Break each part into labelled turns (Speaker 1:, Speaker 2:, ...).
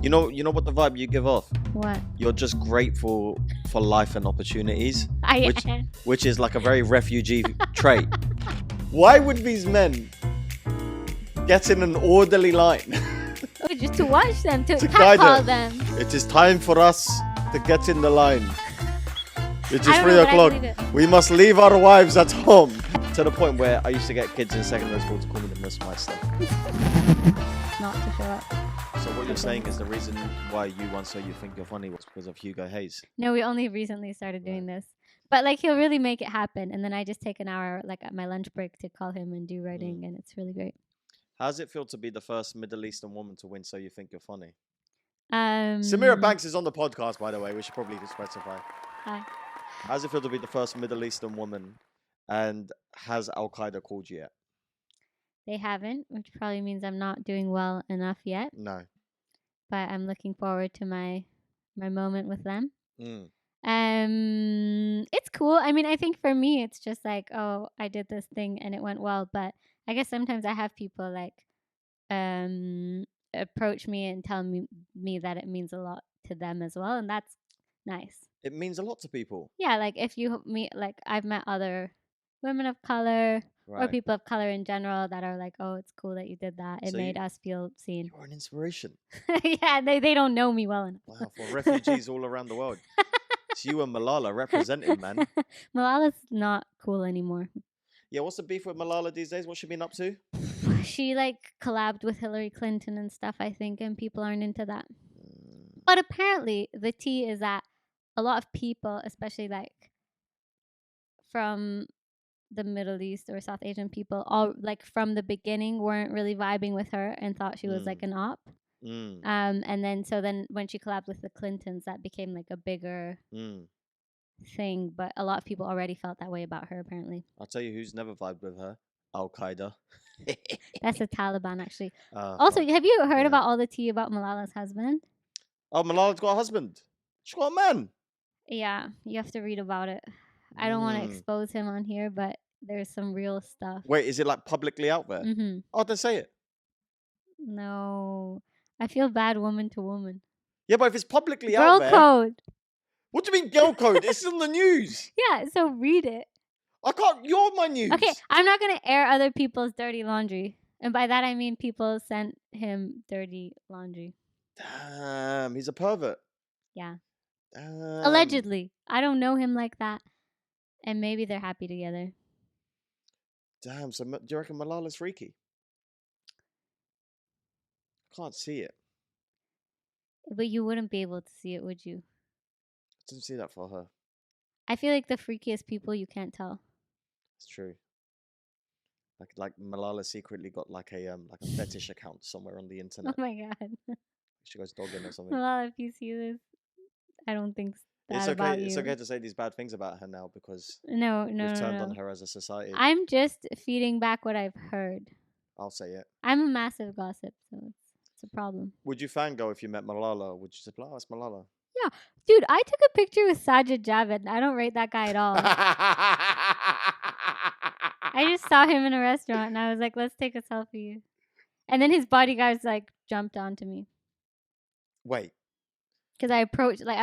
Speaker 1: You know what the vibe you give off?
Speaker 2: What?
Speaker 1: You're just grateful for life and opportunities,
Speaker 2: I
Speaker 1: which is like a very refugee trait. Why would these men get in an orderly line?
Speaker 2: just to watch them, to
Speaker 1: guide
Speaker 2: catcall them.
Speaker 1: It is time for us to get in the line. It is
Speaker 2: I don't
Speaker 1: 3
Speaker 2: know, but I
Speaker 1: o'clock.
Speaker 2: believe it.
Speaker 1: We must leave our wives at home. To the point where I used to get kids in secondary school to call me the Musmeister.
Speaker 2: Not to show up.
Speaker 1: So what you're saying is the reason why you once said you think you're funny was because of Hugo Hayes.
Speaker 2: No, we only recently started doing this. But like he'll really make it happen, and then I just take an hour like at my lunch break to call him and do writing, and it's really great.
Speaker 1: How does it feel to be the first Middle Eastern woman to win So You Think You're Funny?
Speaker 2: Samira
Speaker 1: Samira Banks is on the podcast, by the way. We should probably specify.
Speaker 2: Hi.
Speaker 1: How does it feel to be the first Middle Eastern woman? And has Al Qaeda called you yet?
Speaker 2: They haven't, which probably means I'm not doing well enough yet.
Speaker 1: No.
Speaker 2: But I'm looking forward to my moment with them. It's cool. I mean, I think for me, it's just like, oh, I did this thing and it went well. But I guess sometimes I have people like approach me and tell me that it means a lot to them as well, and that's nice.
Speaker 1: It means a lot to people.
Speaker 2: Yeah, like if you meet, like I've met other women of color or people of color in general that are like, oh, it's cool that you did that. It made us feel seen.
Speaker 1: You're an inspiration.
Speaker 2: Yeah, they don't know me well enough.
Speaker 1: Wow, for refugees all around the world. It's you and Malala representing, man.
Speaker 2: Malala's not cool anymore.
Speaker 1: Yeah, what's the beef with Malala these days? What's she been up to?
Speaker 2: She like collabed with Hillary Clinton and stuff, I think, and people aren't into that. But apparently the tea is that a lot of people, especially like from the Middle East or South Asian people, all like from the beginning weren't really vibing with her and thought she was like an op. And then when she collabed with the Clintons, that became like a bigger thing. But a lot of people already felt that way about her, apparently.
Speaker 1: I'll tell you who's never vibed with her. Al Qaeda.
Speaker 2: That's the Taliban, actually. Also, have you heard about all the tea about Malala's husband?
Speaker 1: Oh, Malala's got a husband. She's got a man.
Speaker 2: Yeah, you have to read about it. I don't want to expose him on here, but there's some real stuff.
Speaker 1: Wait, is it like publicly out there? Oh, then say it.
Speaker 2: No. I feel bad woman to woman.
Speaker 1: Yeah, but if it's publicly
Speaker 2: Girl
Speaker 1: out there...
Speaker 2: Girl code.
Speaker 1: What do you mean girl code? It's in the news.
Speaker 2: Yeah, so read it.
Speaker 1: I can't... You're my news.
Speaker 2: Okay, I'm not going to air other people's dirty laundry. And by that I mean people sent him dirty laundry.
Speaker 1: Damn, he's a pervert.
Speaker 2: Yeah.
Speaker 1: Damn.
Speaker 2: Allegedly. I don't know him like that. And maybe they're happy together.
Speaker 1: Damn, so do you reckon Malala's freaky? I can't see it.
Speaker 2: But you wouldn't be able to see it, would you?
Speaker 1: I didn't see that for her.
Speaker 2: I feel like the freakiest people you can't tell.
Speaker 1: It's true. Like Malala secretly got like a fetish account somewhere on the internet.
Speaker 2: Oh my god.
Speaker 1: She goes dogging or something.
Speaker 2: Malala, if you see this, I don't think that
Speaker 1: it's
Speaker 2: about
Speaker 1: okay.
Speaker 2: you.
Speaker 1: It's okay to say these bad things about her now because we've
Speaker 2: turned
Speaker 1: on her as a society.
Speaker 2: I'm just feeding back what I've heard.
Speaker 1: I'll say it.
Speaker 2: I'm a massive gossip, so it's a problem.
Speaker 1: Would you fangirl if you met Malala? Or would you say, "Oh, it's Malala"?
Speaker 2: Yeah, dude, I took a picture with Sajid Javid. I don't rate that guy at all. I just saw him in a restaurant and I was like, let's take a selfie. And then his bodyguards like jumped onto me.
Speaker 1: Wait.
Speaker 2: Because I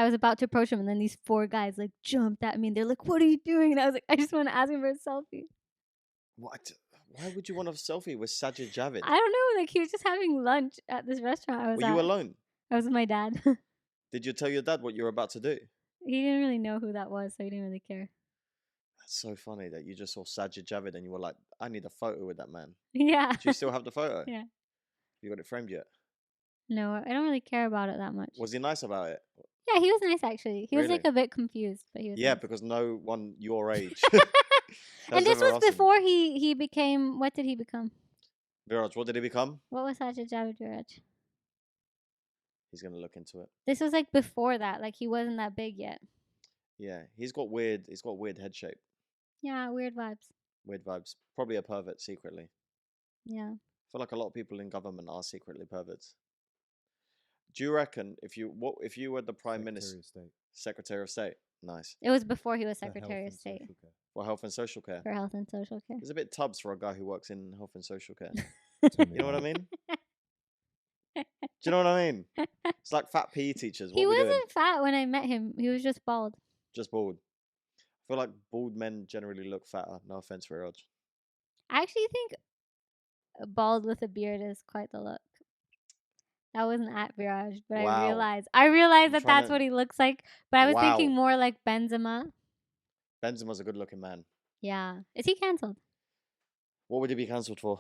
Speaker 2: was about to approach him and then these 4 guys like jumped at me and they're like, what are you doing? And I was like, I just want to ask him for a selfie.
Speaker 1: What? Why would you want a selfie with Sajid Javid?
Speaker 2: I don't know. Like he was just having lunch at this restaurant
Speaker 1: Were you alone?
Speaker 2: I was with my dad.
Speaker 1: Did you tell your dad what you were about to do?
Speaker 2: He didn't really know who that was, so he didn't really care.
Speaker 1: That's so funny that you just saw Sajid Javid and you were like, I need a photo with that man.
Speaker 2: Yeah.
Speaker 1: Do you still have the photo?
Speaker 2: Yeah.
Speaker 1: You got it framed yet?
Speaker 2: No, I don't really care about it that much.
Speaker 1: Was he nice about it?
Speaker 2: Yeah, he was nice actually. He was
Speaker 1: Really?
Speaker 2: like a bit confused, but he was nice.
Speaker 1: Because no one your age.
Speaker 2: And this was before he became, what did he become?
Speaker 1: Viraj, what did he become?
Speaker 2: What was Sajid Javid Viraj?
Speaker 1: He's going to look into it.
Speaker 2: This was like before that. Like he wasn't that big yet.
Speaker 1: Yeah, he's got weird head shape.
Speaker 2: Yeah, weird vibes.
Speaker 1: Weird vibes. Probably a pervert secretly.
Speaker 2: Yeah.
Speaker 1: I feel like a lot of people in government are secretly perverts. Do you reckon if you were the Prime Minister, Secretary of State? Nice.
Speaker 2: It was before he was Secretary of State.
Speaker 1: For health and social care.
Speaker 2: For health and social care.
Speaker 1: It's a bit tubs for a guy who works in health and social care. You know what I mean? you know what I mean? It's like fat PE teachers. What
Speaker 2: He
Speaker 1: are we doing?
Speaker 2: wasn't fat when I met him. He was just bald.
Speaker 1: Just bald. I feel like bald men generally look fatter. No offense, Viraj.
Speaker 2: I actually think bald with a beard is quite the look. That wasn't at Viraj, but
Speaker 1: Wow.
Speaker 2: I realized
Speaker 1: I'm
Speaker 2: that that's
Speaker 1: to...
Speaker 2: what he looks like. But I was thinking
Speaker 1: Wow.
Speaker 2: more like Benzema.
Speaker 1: Benzema's a good-looking man.
Speaker 2: Yeah. Is he cancelled?
Speaker 1: What would he be cancelled for?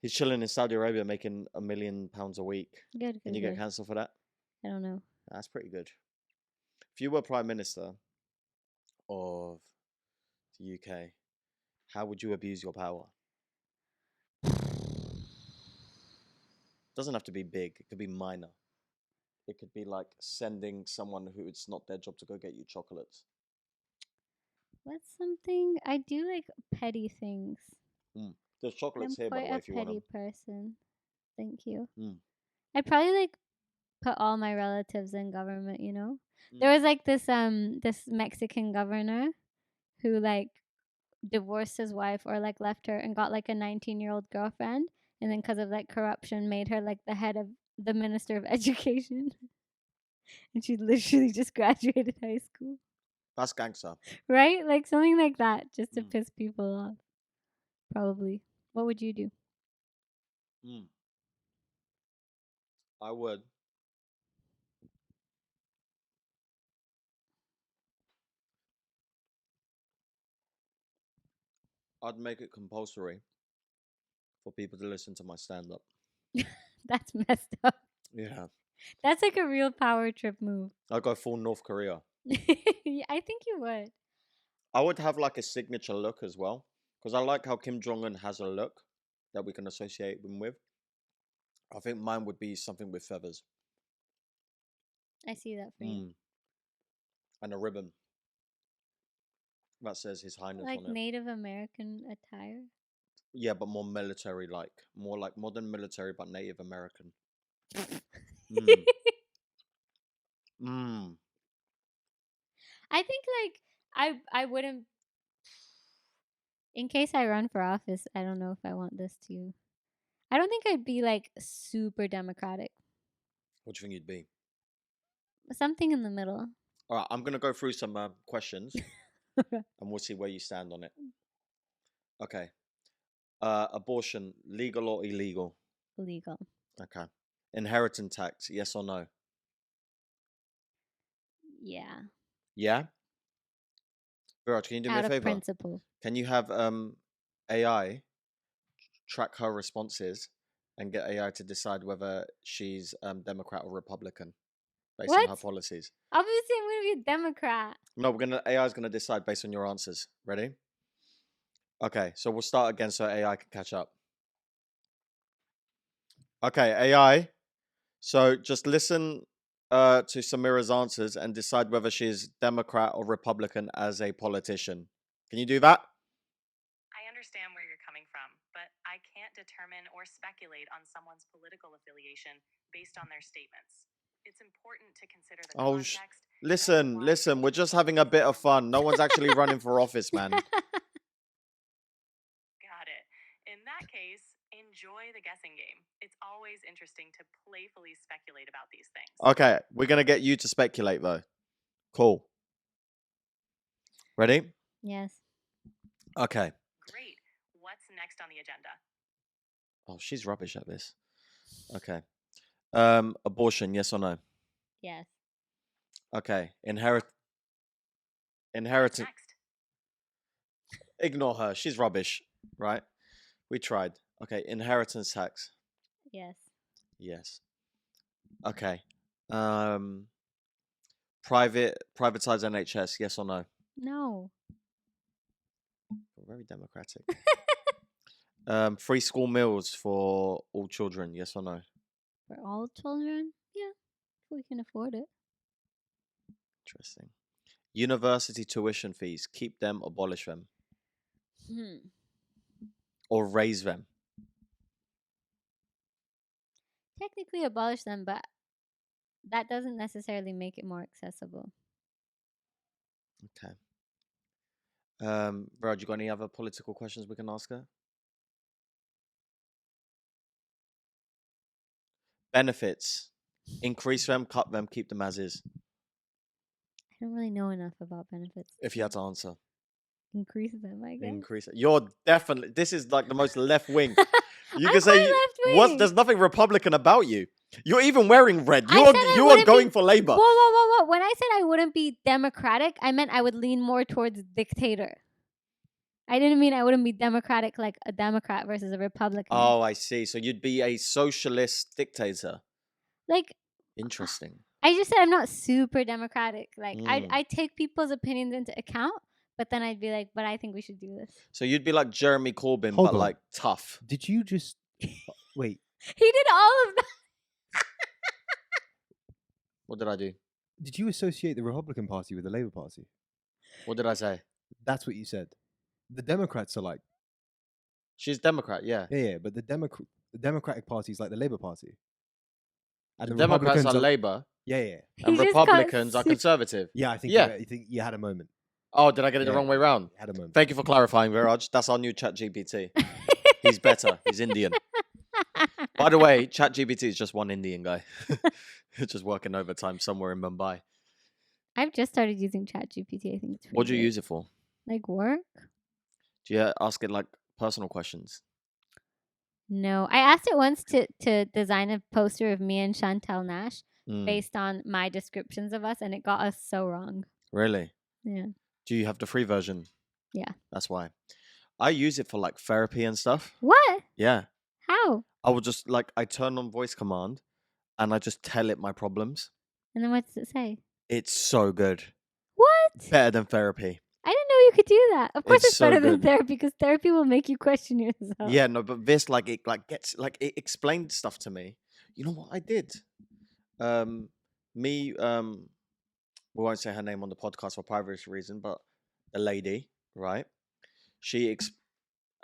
Speaker 1: He's chilling in Saudi Arabia making £1 million a week.
Speaker 2: Good.
Speaker 1: Can you get cancelled for that?
Speaker 2: I don't know.
Speaker 1: That's pretty good. If you were Prime Minister of the UK, how would you abuse your power? Doesn't have to be big. It could be minor. It could be like sending someone who it's not their job to go get you chocolates.
Speaker 2: What's something I do like petty things.
Speaker 1: There's chocolates
Speaker 2: I'm
Speaker 1: here, by the way, if you want them.
Speaker 2: quite a petty person. Thank you. I'd probably like put all my relatives in government, you know? There was like this Mexican governor who like divorced his wife or like left her and got like a 19-year-old girlfriend, and then because of like corruption made her like the head of the minister of education. And she literally just graduated high school.
Speaker 1: That's gangster.
Speaker 2: Right? Like something like that just to piss people off. Probably. What would you do?
Speaker 1: I would. I'd make it compulsory for people to listen to my stand-up.
Speaker 2: That's messed up.
Speaker 1: Yeah.
Speaker 2: That's like a real power trip move.
Speaker 1: I'd go full North Korea.
Speaker 2: I think you would.
Speaker 1: I would have like a signature look as well, because I like how Kim Jong-un has a look that we can associate him with. I think mine would be something with feathers.
Speaker 2: I see that for you.
Speaker 1: And a ribbon that says His Highness
Speaker 2: like
Speaker 1: on it.
Speaker 2: Native American attire?
Speaker 1: Yeah, but more military-like. More like modern military, but Native American.
Speaker 2: I think like I wouldn't. In case I run for office, I don't know if I want this to. I don't think I'd be like super democratic.
Speaker 1: What do you think you'd be?
Speaker 2: Something in the middle.
Speaker 1: All right, I'm gonna go through some questions, and we'll see where you stand on it. Okay. Abortion, legal or illegal?
Speaker 2: Illegal.
Speaker 1: Okay. Inheritance tax, yes or no?
Speaker 2: Yeah.
Speaker 1: Yeah? Viraj, can you do me a favor?
Speaker 2: Out of principle.
Speaker 1: Can you have AI track her responses and get AI to decide whether she's Democrat or Republican based on her policies?
Speaker 2: Obviously, I'm going to be a Democrat.
Speaker 1: No, AI is going to decide based on your answers. Ready? Okay, so we'll start again so AI can catch up. Okay, AI. So just listen to Samira's answers and decide whether she's Democrat or Republican as a politician. Can you do that?
Speaker 3: I understand where you're coming from, but I can't determine or speculate on someone's political affiliation based on their statements. It's important to consider the context.
Speaker 1: Listen, we're just having a bit of fun. No one's actually running for office, man.
Speaker 3: Got it. In that case, enjoy the guessing game. It's always interesting to playfully speculate about these things.
Speaker 1: Okay, we're going to get you to speculate, though. Cool. Ready?
Speaker 2: Yes.
Speaker 3: Okay. Great. What's next on the agenda?
Speaker 1: Oh, she's rubbish at this. Okay. Abortion, yes or no?
Speaker 2: Yes.
Speaker 1: Okay. Inheritance.
Speaker 3: Next.
Speaker 1: Ignore her. She's rubbish, right? We tried. Okay. Inheritance tax.
Speaker 2: Yes.
Speaker 1: Yes. Okay. Privatize NHS, yes or no?
Speaker 2: No.
Speaker 1: Very democratic. Free school meals for all children, yes or no?
Speaker 2: For all children? Yeah, if we can afford it.
Speaker 1: Interesting. University tuition fees, keep them, abolish them. Or raise them.
Speaker 2: Technically abolish them, but that doesn't necessarily make it more accessible.
Speaker 1: Okay. Viraj, you got any other political questions we can ask her? benefits. Increase them, cut them, keep them as is.
Speaker 2: I don't really know enough about benefits.
Speaker 1: If you had to answer.
Speaker 2: Increase them, I guess.
Speaker 1: Increase it. You're definitely... This is like the most left wing. You
Speaker 2: I'm
Speaker 1: can say...
Speaker 2: quite left-wing.
Speaker 1: There's nothing Republican about you. You're even wearing red. You are
Speaker 2: wouldn't
Speaker 1: going for Labour.
Speaker 2: Whoa. When I said I wouldn't be democratic, I meant I would lean more towards dictator. I didn't mean I wouldn't be democratic like a Democrat versus a Republican.
Speaker 1: Oh, I see. So you'd be a socialist dictator.
Speaker 2: Like...
Speaker 1: Interesting.
Speaker 2: I just said I'm not super democratic. Like, I take people's opinions into account, but then I'd be like, but I think we should do this.
Speaker 1: So you'd be like Jeremy Corbyn,
Speaker 4: Hold
Speaker 1: but
Speaker 4: on.
Speaker 1: like tough.
Speaker 4: Did you just... Wait.
Speaker 2: He did all of that.
Speaker 1: What did I do?
Speaker 4: Did you associate the Republican Party with the Labour Party?
Speaker 1: What did I say?
Speaker 4: That's what you said. The Democrats are like...
Speaker 1: She's Democrat, yeah.
Speaker 4: Yeah, but the Democratic Party is like the Labour Party. And
Speaker 1: The Democrats are Labour,
Speaker 4: Yeah.
Speaker 1: and
Speaker 2: He just
Speaker 1: Republicans
Speaker 2: got
Speaker 1: are Conservative.
Speaker 4: Yeah, I think
Speaker 1: Yeah.
Speaker 4: you had a moment.
Speaker 1: Oh, did I get it the
Speaker 4: Yeah.
Speaker 1: wrong way round?
Speaker 4: You had a moment.
Speaker 1: Thank you for clarifying, Viraj. That's our new ChatGPT. He's better. He's Indian. By the way, ChatGPT is just one Indian guy. Just working overtime somewhere in Mumbai.
Speaker 2: I've just started using ChatGPT. I think it's
Speaker 1: What do you
Speaker 2: good.
Speaker 1: use it for?
Speaker 2: Like work?
Speaker 1: Do you ask it like personal questions?
Speaker 2: No. I asked it once to design a poster of me and Chantal Nash based on my descriptions of us, and it got us so wrong.
Speaker 1: Really?
Speaker 2: Yeah.
Speaker 1: Do you have the free version?
Speaker 2: Yeah.
Speaker 1: That's why. I use it for like therapy and stuff.
Speaker 2: What?
Speaker 1: Yeah.
Speaker 2: How?
Speaker 1: I would just like, I turn on voice command and I just tell it my problems.
Speaker 2: And then what does it say?
Speaker 1: It's so good.
Speaker 2: What?
Speaker 1: Better than therapy.
Speaker 2: I didn't know you could do that. Of course,
Speaker 1: It's
Speaker 2: it's
Speaker 1: so
Speaker 2: better than
Speaker 1: good.
Speaker 2: therapy because therapy will make you question yourself.
Speaker 1: Yeah, no, but this like it like gets like it explained stuff to me. You know what I did? We won't say her name on the podcast for privacy reason, but the lady, right?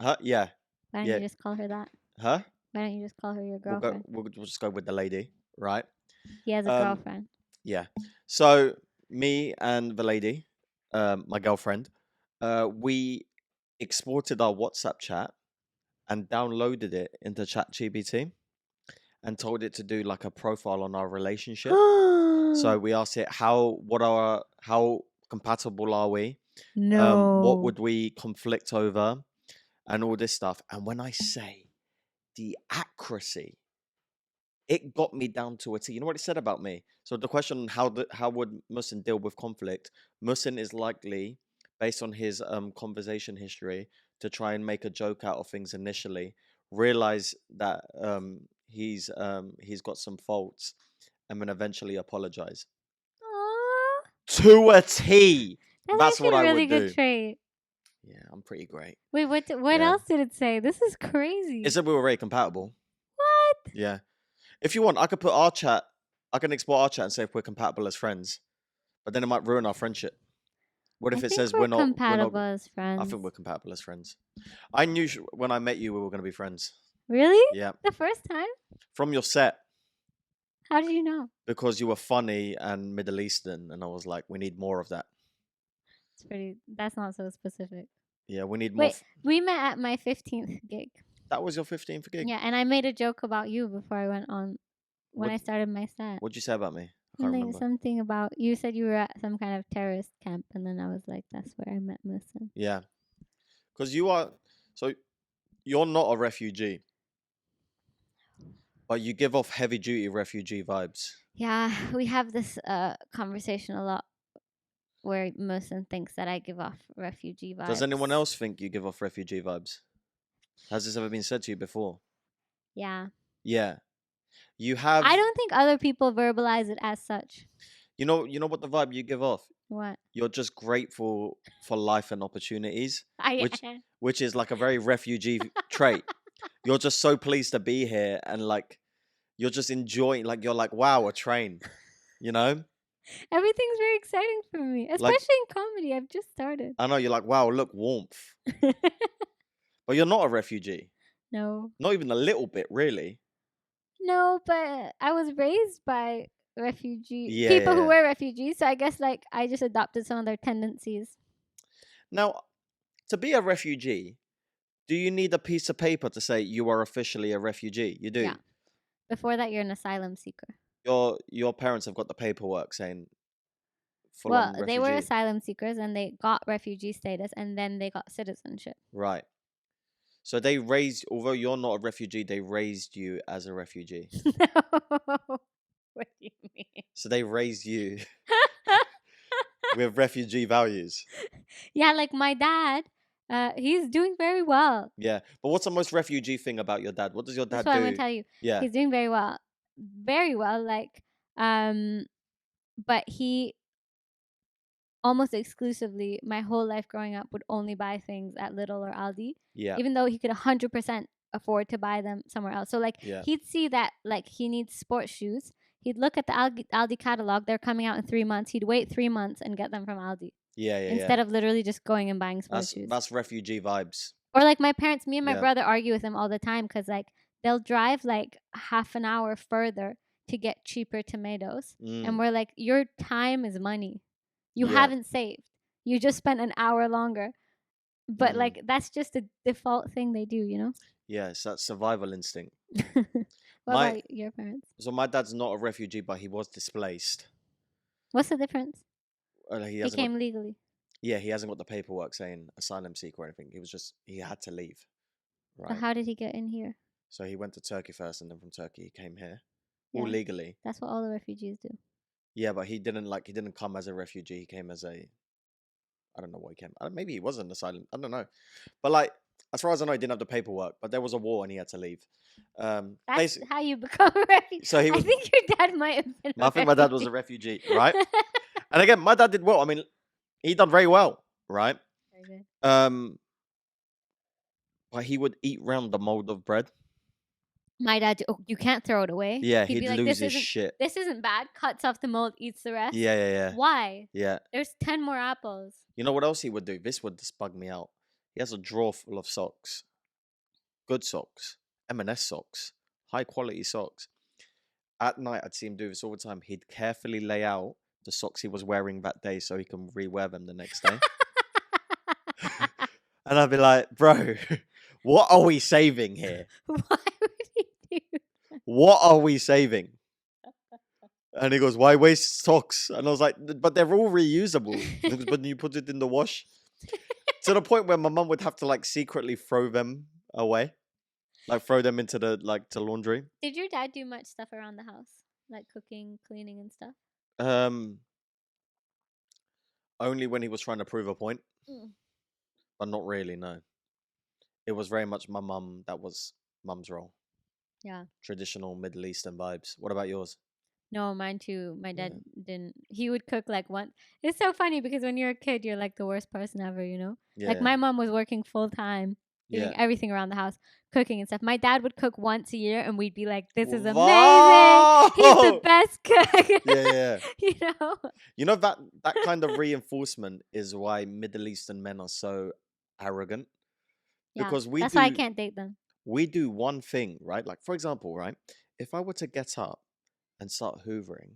Speaker 1: Her, yeah,
Speaker 2: Why don't
Speaker 1: Yeah.
Speaker 2: you just call her that?
Speaker 1: her.
Speaker 2: Why don't you just call her your
Speaker 1: We'll
Speaker 2: girlfriend?
Speaker 1: we'll just go with the lady, right?
Speaker 2: He has a girlfriend.
Speaker 1: Yeah. So me and the lady, my girlfriend, we exported our WhatsApp chat and downloaded it into ChatGPT and told it to do like a profile on our relationship. So we asked it how compatible are we?
Speaker 2: No.
Speaker 1: What would we conflict over? And all this stuff. And when I say the accuracy, it got me down to a T. You know what it said about me? So the question, how would Muhsin deal with conflict? Muhsin is likely, based on his conversation history, to try and make a joke out of things initially, realize that he's got some faults, and then eventually apologize.
Speaker 2: Aww.
Speaker 1: To a T.
Speaker 2: That's
Speaker 1: That's
Speaker 2: actually
Speaker 1: what
Speaker 2: a
Speaker 1: I
Speaker 2: really
Speaker 1: would
Speaker 2: good
Speaker 1: do.
Speaker 2: trait.
Speaker 1: Yeah, I'm pretty great.
Speaker 2: Wait, what
Speaker 1: Yeah.
Speaker 2: else did it say? This is crazy.
Speaker 1: It said we were very compatible.
Speaker 2: What?
Speaker 1: Yeah. If you want, I could put our chat. I can export our chat and say if we're compatible as friends, but then it might ruin our friendship. What if
Speaker 2: I
Speaker 1: it
Speaker 2: think
Speaker 1: says
Speaker 2: we're
Speaker 1: we're not
Speaker 2: compatible as friends?
Speaker 1: I think we're compatible as friends. I knew when I met you we were going to be friends.
Speaker 2: Really?
Speaker 1: Yeah.
Speaker 2: The first time?
Speaker 1: From your set,
Speaker 2: How did you know?
Speaker 1: because you were funny and Middle Eastern, and I was like, we need more of that.
Speaker 2: That's not so specific.
Speaker 1: Yeah, we need more.
Speaker 2: Wait, we met at my 15th gig.
Speaker 1: That was your 15th gig.
Speaker 2: Yeah, and I made a joke about you before I went on when I started my set.
Speaker 1: What'd you say about me? I can't remember.
Speaker 2: Something about you said you were at some kind of terrorist camp, and then I was like, "That's where I met Muhsin."
Speaker 1: Yeah, because you're not a refugee, but you give off heavy duty refugee vibes.
Speaker 2: Yeah, we have this conversation a lot where Muhsin thinks that I give off refugee vibes.
Speaker 1: Does anyone else think you give off refugee vibes? Has this ever been said to you before?
Speaker 2: Yeah.
Speaker 1: Yeah. You have.
Speaker 2: I don't think other people verbalize it as such.
Speaker 1: You know what the vibe you give off?
Speaker 2: What?
Speaker 1: You're just grateful for life and opportunities,
Speaker 2: I
Speaker 1: which is like a very refugee trait. You're just so pleased to be here, and like you're just enjoying. Like you're like, wow, a train. You know.
Speaker 2: Everything's very exciting for me, especially in comedy. I've just started.
Speaker 1: I know you're like, wow, look, warmth. But you're not a refugee.
Speaker 2: No.
Speaker 1: Not even a little bit, really.
Speaker 2: No, but I was raised by
Speaker 1: Yeah,
Speaker 2: people who
Speaker 1: yeah.
Speaker 2: were refugees, so I guess like I just adopted some of their tendencies.
Speaker 1: Now, to be a refugee, do you need a piece of paper to say you are officially a refugee? You do.
Speaker 2: Yeah. Before that, you're an asylum seeker.
Speaker 1: Your parents have got the paperwork saying full
Speaker 2: Well,
Speaker 1: on
Speaker 2: they were
Speaker 1: refugee.
Speaker 2: asylum seekers and they got refugee status and then they got citizenship.
Speaker 1: Right. So they raised, although you're not a refugee, they raised you as a refugee.
Speaker 2: No. What do you mean?
Speaker 1: So they raised you with refugee values.
Speaker 2: Yeah, like my dad, he's doing very well.
Speaker 1: Yeah. But what's the most refugee thing about your dad? What does your
Speaker 2: That's
Speaker 1: dad
Speaker 2: what I'm
Speaker 1: do?
Speaker 2: gonna tell you.
Speaker 1: Yeah.
Speaker 2: He's doing very well. Very well. Like, but he almost exclusively, my whole life growing up, would only buy things at Lidl or Aldi.
Speaker 1: Yeah.
Speaker 2: Even though he could 100% afford to buy them somewhere else. So like he'd see that like he needs sports shoes. He'd look at the Aldi catalog. They're coming out in 3 months. He'd wait 3 months and get them from Aldi.
Speaker 1: Yeah.
Speaker 2: Instead of literally just going and buying sports shoes.
Speaker 1: That's refugee vibes.
Speaker 2: Or like my parents, me and my brother argue with them all the time because like they'll drive like half an hour further to get cheaper tomatoes. And we're like, your time is money. You haven't saved. You just spent an hour longer. But like that's just a default thing they do, you know?
Speaker 1: Yeah, it's that survival instinct.
Speaker 2: What about your parents?
Speaker 1: So my dad's not a refugee, but he was displaced.
Speaker 2: What's the difference?
Speaker 1: He
Speaker 2: came legally.
Speaker 1: Yeah, he hasn't got the paperwork saying asylum seeker or anything. He had to leave. Right.
Speaker 2: But how did he get in here?
Speaker 1: So he went to Turkey first, and then from Turkey he came here, all legally.
Speaker 2: That's what all the refugees do.
Speaker 1: Yeah, but he didn't come as a refugee. He came as I don't know what he came. Maybe he was an asylum. I don't know. But like, as far as I know, he didn't have the paperwork. But there was a war and he had to leave.
Speaker 2: That's how you become a refugee.
Speaker 1: So I
Speaker 2: think your dad might have been.
Speaker 1: I think my dad was a refugee, right? And again, my dad did well. I mean, he done very well, right?
Speaker 2: Very good.
Speaker 1: But he would eat round the mold of bread.
Speaker 2: My dad, you can't throw it away.
Speaker 1: Yeah,
Speaker 2: he'd be like,
Speaker 1: lose his shit.
Speaker 2: This isn't bad. Cuts off the mold, eats the rest.
Speaker 1: Yeah.
Speaker 2: Why?
Speaker 1: Yeah.
Speaker 2: There's 10 more apples.
Speaker 1: You know what else he would do? This would just bug me out. He has a drawer full of socks. Good socks. M&S socks. High quality socks. At night, I'd see him do this all the time. He'd carefully lay out the socks he was wearing that day so he can re-wear them the next day. And I'd be like, bro, what are we saving here?
Speaker 2: Why would he do that?
Speaker 1: What are we saving? And he goes, why waste socks? And I was like, but they're all reusable. But you put it in the wash. To the point where my mum would have to like secretly throw them away. Like throw them into the to laundry.
Speaker 2: Did your dad do much stuff around the house? Like cooking, cleaning and stuff?
Speaker 1: Only when he was trying to prove a point. But not really, no. It was very much my mum. That was mum's role.
Speaker 2: Yeah.
Speaker 1: Traditional Middle Eastern vibes. What about yours?
Speaker 2: No, mine too. My dad didn't. He would cook like once. It's so funny because when you're a kid, you're like the worst person ever, you know?
Speaker 1: Yeah.
Speaker 2: Like my mom was working full time, doing everything around the house, cooking and stuff. My dad would cook once a year and we'd be like, this is amazing.
Speaker 1: Whoa!
Speaker 2: He's the best cook.
Speaker 1: Yeah.
Speaker 2: You know?
Speaker 1: You know, that kind of reinforcement is why Middle Eastern men are so arrogant.
Speaker 2: Yeah,
Speaker 1: Because
Speaker 2: that's why I can't date them.
Speaker 1: We do one thing, right? Like, for example, right? If I were to get up and start hoovering,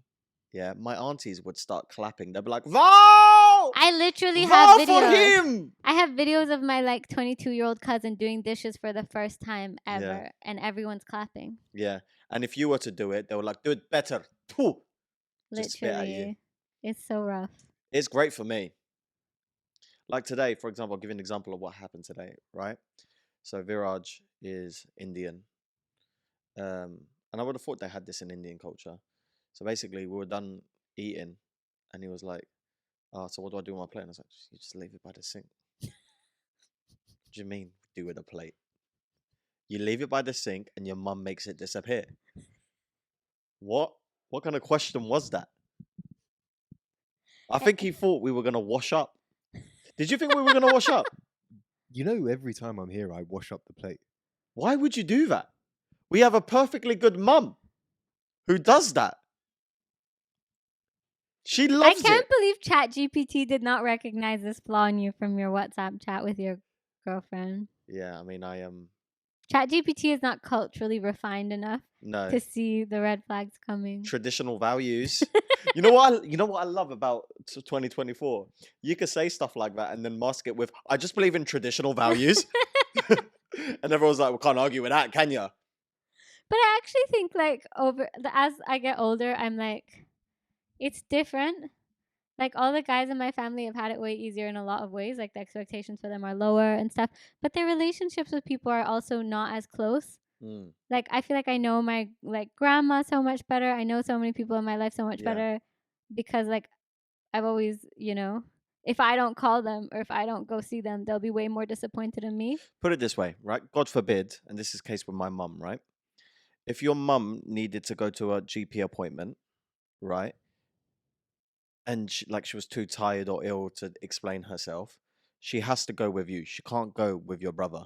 Speaker 1: my aunties would start clapping. They'd be like, "Wow!"
Speaker 2: I literally have videos.
Speaker 1: For him!
Speaker 2: I have videos of my like 22-year-old cousin doing dishes for the first time ever, and everyone's clapping.
Speaker 1: Yeah, and if you were to do it, they were like, "Do it better." Pooh! Just spit at you.
Speaker 2: Literally, it's so rough.
Speaker 1: It's great for me. Like today, for example, I'll give you an example of what happened today, right? So Viraj is Indian. And I would have thought they had this in Indian culture. So basically, we were done eating, and he was like, so what do I do with my plate? And I was like, you just leave it by the sink. What do you mean, do with a plate? You leave it by the sink, and your mum makes it disappear. What? What kind of question was that? I think he thought we were going to wash up. Did you think we were going to wash up?
Speaker 4: You know, every time I'm here, I wash up the plate.
Speaker 1: Why would you do that? We have a perfectly good mum who does that. She loves it.
Speaker 2: I can't believe ChatGPT did not recognize this flaw in you from your WhatsApp chat with your girlfriend.
Speaker 1: Yeah, I mean, I am.
Speaker 2: ChatGPT is not culturally refined enough to see the red flags coming.
Speaker 1: Traditional values. You know what I love about 2024? You could say stuff like that and then mask it with, I just believe in traditional values. And everyone's like, we can't argue with that, can you?
Speaker 2: But I actually think like as I get older, I'm like, it's different. Like all the guys in my family have had it way easier in a lot of ways. Like the expectations for them are lower and stuff. But their relationships with people are also not as close. Like I feel like I know my like grandma so much better. I know so many people in my life so much better because like I've always, if I don't call them or if I don't go see them, they'll be way more disappointed in me.
Speaker 1: Put it this way, right? God forbid, and this is the case with my mum, right? If your mum needed to go to a GP appointment, right? And she was too tired or ill to explain herself, she has to go with you. She can't go with your brother.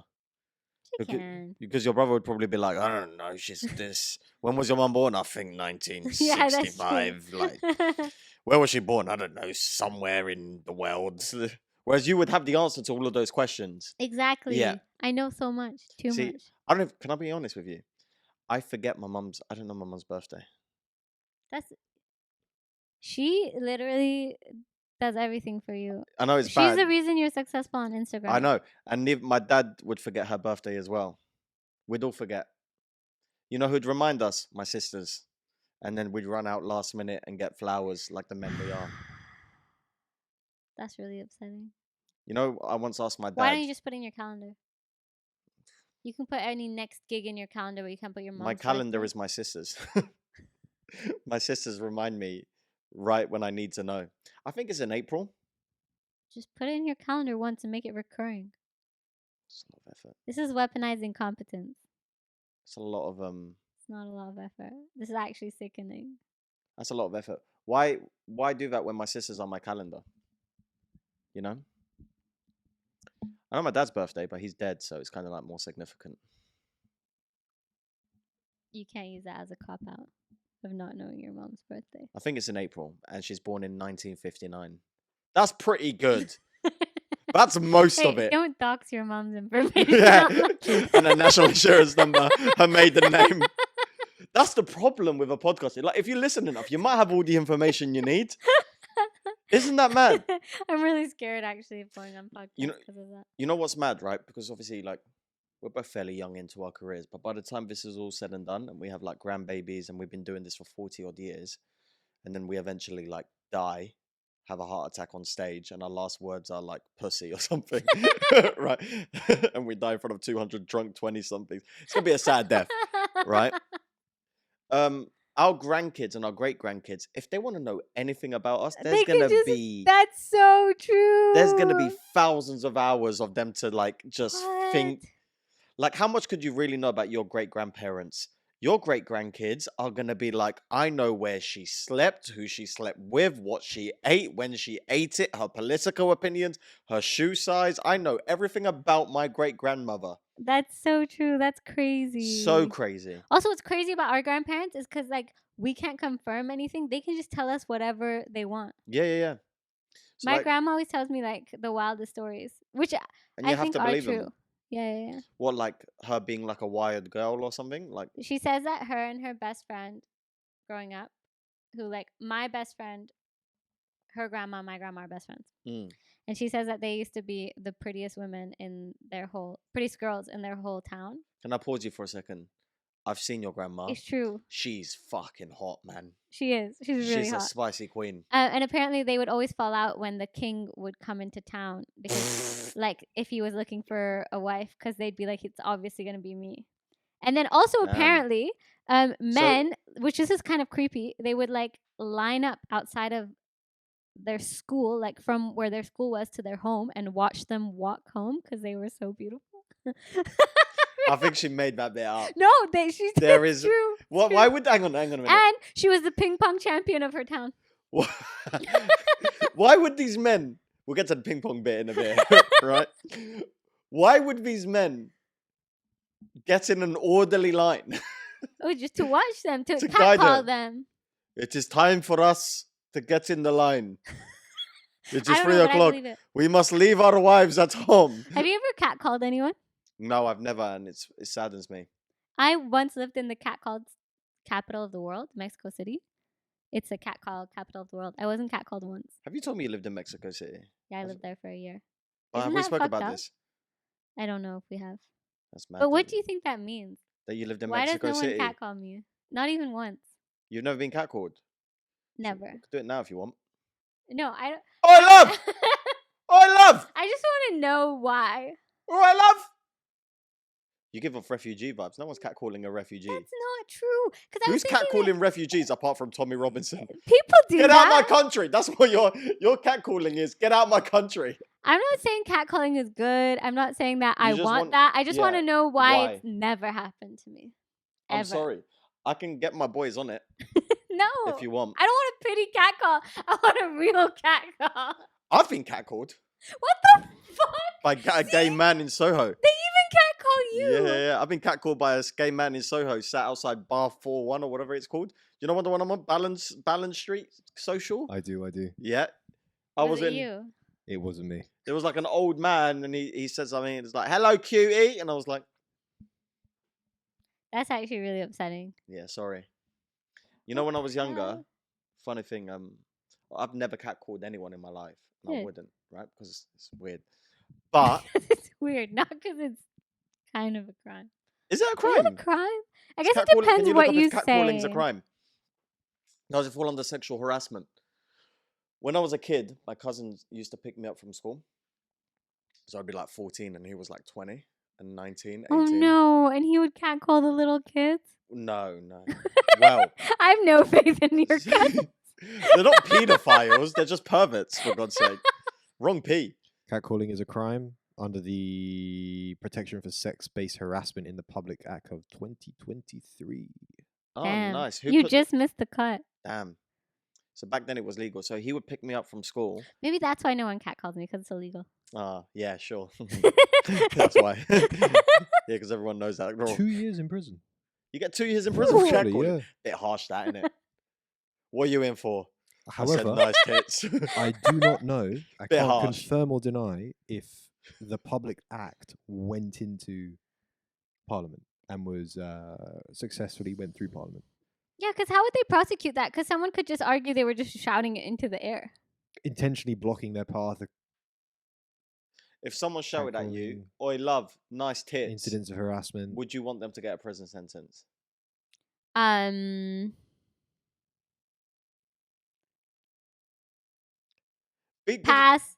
Speaker 2: She can.
Speaker 1: Because your brother would probably be like, I don't know, she's this. When was your mum born? I think 1965. Where was she born? I don't know, somewhere in the world. Whereas you would have the answer to all of those questions.
Speaker 2: Exactly. Yeah. I know so much. Too much.
Speaker 1: I don't. Can I be honest with you? I forget I don't know my mum's birthday.
Speaker 2: She literally does everything for you.
Speaker 1: I know it's bad.
Speaker 2: She's the reason you're successful on Instagram.
Speaker 1: I know. And my dad would forget her birthday as well. We'd all forget. You know who'd remind us? My sisters. And then we'd run out last minute and get flowers like the men we are.
Speaker 2: That's really upsetting.
Speaker 1: You know, I once asked my dad.
Speaker 2: Why don't you just put it in your calendar? You can put any next gig in your calendar, but you can't put your mom's.
Speaker 1: My calendar is my sisters. My sisters remind me right when I need to know. I think it's in April.
Speaker 2: Just put it in your calendar once and make it recurring.
Speaker 1: It's a lot of effort.
Speaker 2: This is weaponizing competence.
Speaker 1: It's a lot of
Speaker 2: It's not a lot of effort. This is actually sickening.
Speaker 1: That's a lot of effort. Why do that when my sister's on my calendar? You know? I know my dad's birthday, but he's dead, so it's kind of like more significant.
Speaker 2: You can't use that as a cop-out of not knowing your mom's birthday.
Speaker 1: I think it's in April, and she's born in 1959. That's pretty good. That's most of it.
Speaker 2: Don't dox your mom's information.
Speaker 1: Yeah, and her national insurance number, her maiden name. That's the problem with a podcast. Like, if you listen enough, you might have all the information you need. Isn't that mad?
Speaker 2: I'm really scared, actually, of going on podcasts because of that.
Speaker 1: You know what's mad, right? Because obviously, like, we're both fairly young into our careers, but by the time this is all said and done, and we have like grandbabies, and we've been doing this for 40 odd years, and then we eventually like die, have a heart attack on stage, and our last words are like pussy or something, right? And we die in front of 200 drunk 20-somethings. It's gonna be a sad death, right? Our grandkids and our great grandkids, if they want to know anything about us, there's gonna be.
Speaker 2: That's so true.
Speaker 1: There's gonna be thousands of hours of them to like just think. Like, how much could you really know about your great grandparents? Your great grandkids are going to be like, I know where she slept, who she slept with, what she ate, when she ate it, her political opinions, her shoe size. I know everything about my great grandmother.
Speaker 2: That's so true. That's crazy.
Speaker 1: So crazy.
Speaker 2: Also, what's crazy about our grandparents is because, like, we can't confirm anything. They can just tell us whatever they want.
Speaker 1: Yeah.
Speaker 2: So my grandma always tells me, like, the wildest stories, which I think are true. Them. Yeah.
Speaker 1: What, like her being like a wired girl or something? Like,
Speaker 2: she says that her and her best friend growing up, who like my best friend, her grandma and my grandma are best friends. And she says that they used to be the prettiest women in prettiest girls in their whole town.
Speaker 1: Can I pause you for a second? I've seen your grandma.
Speaker 2: It's true.
Speaker 1: She's fucking hot, man.
Speaker 2: She is. She's really hot.
Speaker 1: She's a spicy queen.
Speaker 2: And apparently they would always fall out when the king would come into town because, like, if he was looking for a wife, because they'd be like, it's obviously going to be me. And then also apparently men, which this is kind of creepy, they would like line up outside of their school, like from where their school was to their home, and watch them walk home because they were so beautiful.
Speaker 1: I think she made that bit up.
Speaker 2: No, she said there is true.
Speaker 1: What?
Speaker 2: True.
Speaker 1: Why would hang on a minute?
Speaker 2: And she was the ping pong champion of her town.
Speaker 1: Why would these men? We'll get to the ping pong bit in a bit, right? Why would these men get in an orderly line?
Speaker 2: Oh, just to watch them, to catcall them.
Speaker 1: It is time for us to get in the line. It is 3 o'clock. We must leave our wives at home.
Speaker 2: Have you ever catcalled anyone?
Speaker 1: No, I've never, and it saddens me.
Speaker 2: I once lived in the catcalled capital of the world, Mexico City. It's a catcalled capital of the world. I wasn't catcalled once.
Speaker 1: Have you told me you lived in Mexico City?
Speaker 2: Yeah, I lived there for a year.
Speaker 1: Have we spoke about this?
Speaker 2: I don't know if we have.
Speaker 1: That's mad.
Speaker 2: But what do you think that means?
Speaker 1: that you lived in
Speaker 2: Why does
Speaker 1: Mexico
Speaker 2: no one
Speaker 1: City.
Speaker 2: catcall me? Not even once.
Speaker 1: You've never been catcalled?
Speaker 2: Never.
Speaker 1: We could do it now if you want.
Speaker 2: No, I don't.
Speaker 1: Oh, I love! Oh, I love!
Speaker 2: I just want to know why.
Speaker 1: Oh, I love! You give off refugee vibes. No one's catcalling a refugee.
Speaker 2: That's not true. Because I was
Speaker 1: Who's
Speaker 2: thinking
Speaker 1: catcalling refugees apart from Tommy Robinson?
Speaker 2: people do
Speaker 1: Get
Speaker 2: that.
Speaker 1: out my country. That's what your catcalling is. Get out my country.
Speaker 2: I'm not saying catcalling is good. I'm not saying that I
Speaker 1: just
Speaker 2: want
Speaker 1: want-
Speaker 2: that. I just want
Speaker 1: yeah,
Speaker 2: to know why
Speaker 1: why?
Speaker 2: it's never happened to me.
Speaker 1: I'm
Speaker 2: Ever.
Speaker 1: sorry. I can get my boys on it
Speaker 2: No.
Speaker 1: if you want.
Speaker 2: I don't want a pity catcall. I want a real catcall.
Speaker 1: I've been catcalled
Speaker 2: What the fuck?
Speaker 1: by a gay man in Soho.
Speaker 2: They even catcall you.
Speaker 1: Yeah. I've been catcalled by a gay man in Soho, sat outside bar 41 or whatever it's called. You know what the one I'm on? Balance Street Social?
Speaker 4: I do.
Speaker 1: Yeah. I was
Speaker 2: it
Speaker 1: in.
Speaker 2: you?
Speaker 4: It wasn't me.
Speaker 1: There was like an old man and he said something. It's like, hello, cutie. And I was like,
Speaker 2: That's actually really upsetting.
Speaker 1: yeah, sorry. You know, when I was younger, funny thing, I've never catcalled anyone in my life. And I
Speaker 2: Good.
Speaker 1: wouldn't, right? Because it's weird. But
Speaker 2: It's weird, not because it's kind of a crime.
Speaker 1: is it a
Speaker 2: Is
Speaker 1: crime?
Speaker 2: it a crime? I
Speaker 1: Is
Speaker 2: guess it
Speaker 1: catcalling-
Speaker 2: depends
Speaker 1: can you look
Speaker 2: what
Speaker 1: up
Speaker 2: you
Speaker 1: if catcalling's
Speaker 2: say.
Speaker 1: a crime? Does it fall under sexual harassment? When I was a kid, my cousins used to pick me up from school. So I'd be like 14 and he was like 20 and 19, 18.
Speaker 2: Oh no! And he would catcall the little kids.
Speaker 1: No. Well,
Speaker 2: I have no faith in your cousins.
Speaker 1: they're not pedophiles. They're just perverts, for God's sake. Wrong P.
Speaker 4: Catcalling is a crime under the Protection for Sex-Based Harassment in the Public Act of 2023.
Speaker 1: Oh,
Speaker 2: Damn.
Speaker 1: nice. Who
Speaker 2: You
Speaker 1: put
Speaker 2: just missed the cut.
Speaker 1: Damn. So back then it was legal. So he would pick me up from school.
Speaker 2: Maybe that's why no one catcalls me, because it's illegal.
Speaker 1: Yeah, sure. That's why. Yeah, because everyone knows that.
Speaker 4: 2 years in prison.
Speaker 1: You get 2 years in prison for
Speaker 4: Probably,
Speaker 1: catcalling.
Speaker 4: yeah.
Speaker 1: Bit harsh, that, isn't it? What are you in for? I said
Speaker 4: However,
Speaker 1: nice tits.
Speaker 4: I do not know. I
Speaker 1: Bit
Speaker 4: can't
Speaker 1: harsh.
Speaker 4: confirm or deny if the Public Act went into Parliament and was successfully went through Parliament.
Speaker 2: Yeah, because how would they prosecute that? Because someone could just argue they were just shouting it into the air.
Speaker 4: Intentionally blocking their path.
Speaker 1: If someone shouted at you,
Speaker 4: Catcalling.
Speaker 1: "Oi, love, nice tits,"
Speaker 4: Incidents of harassment.
Speaker 1: would you want them to get a prison sentence?
Speaker 2: Pass.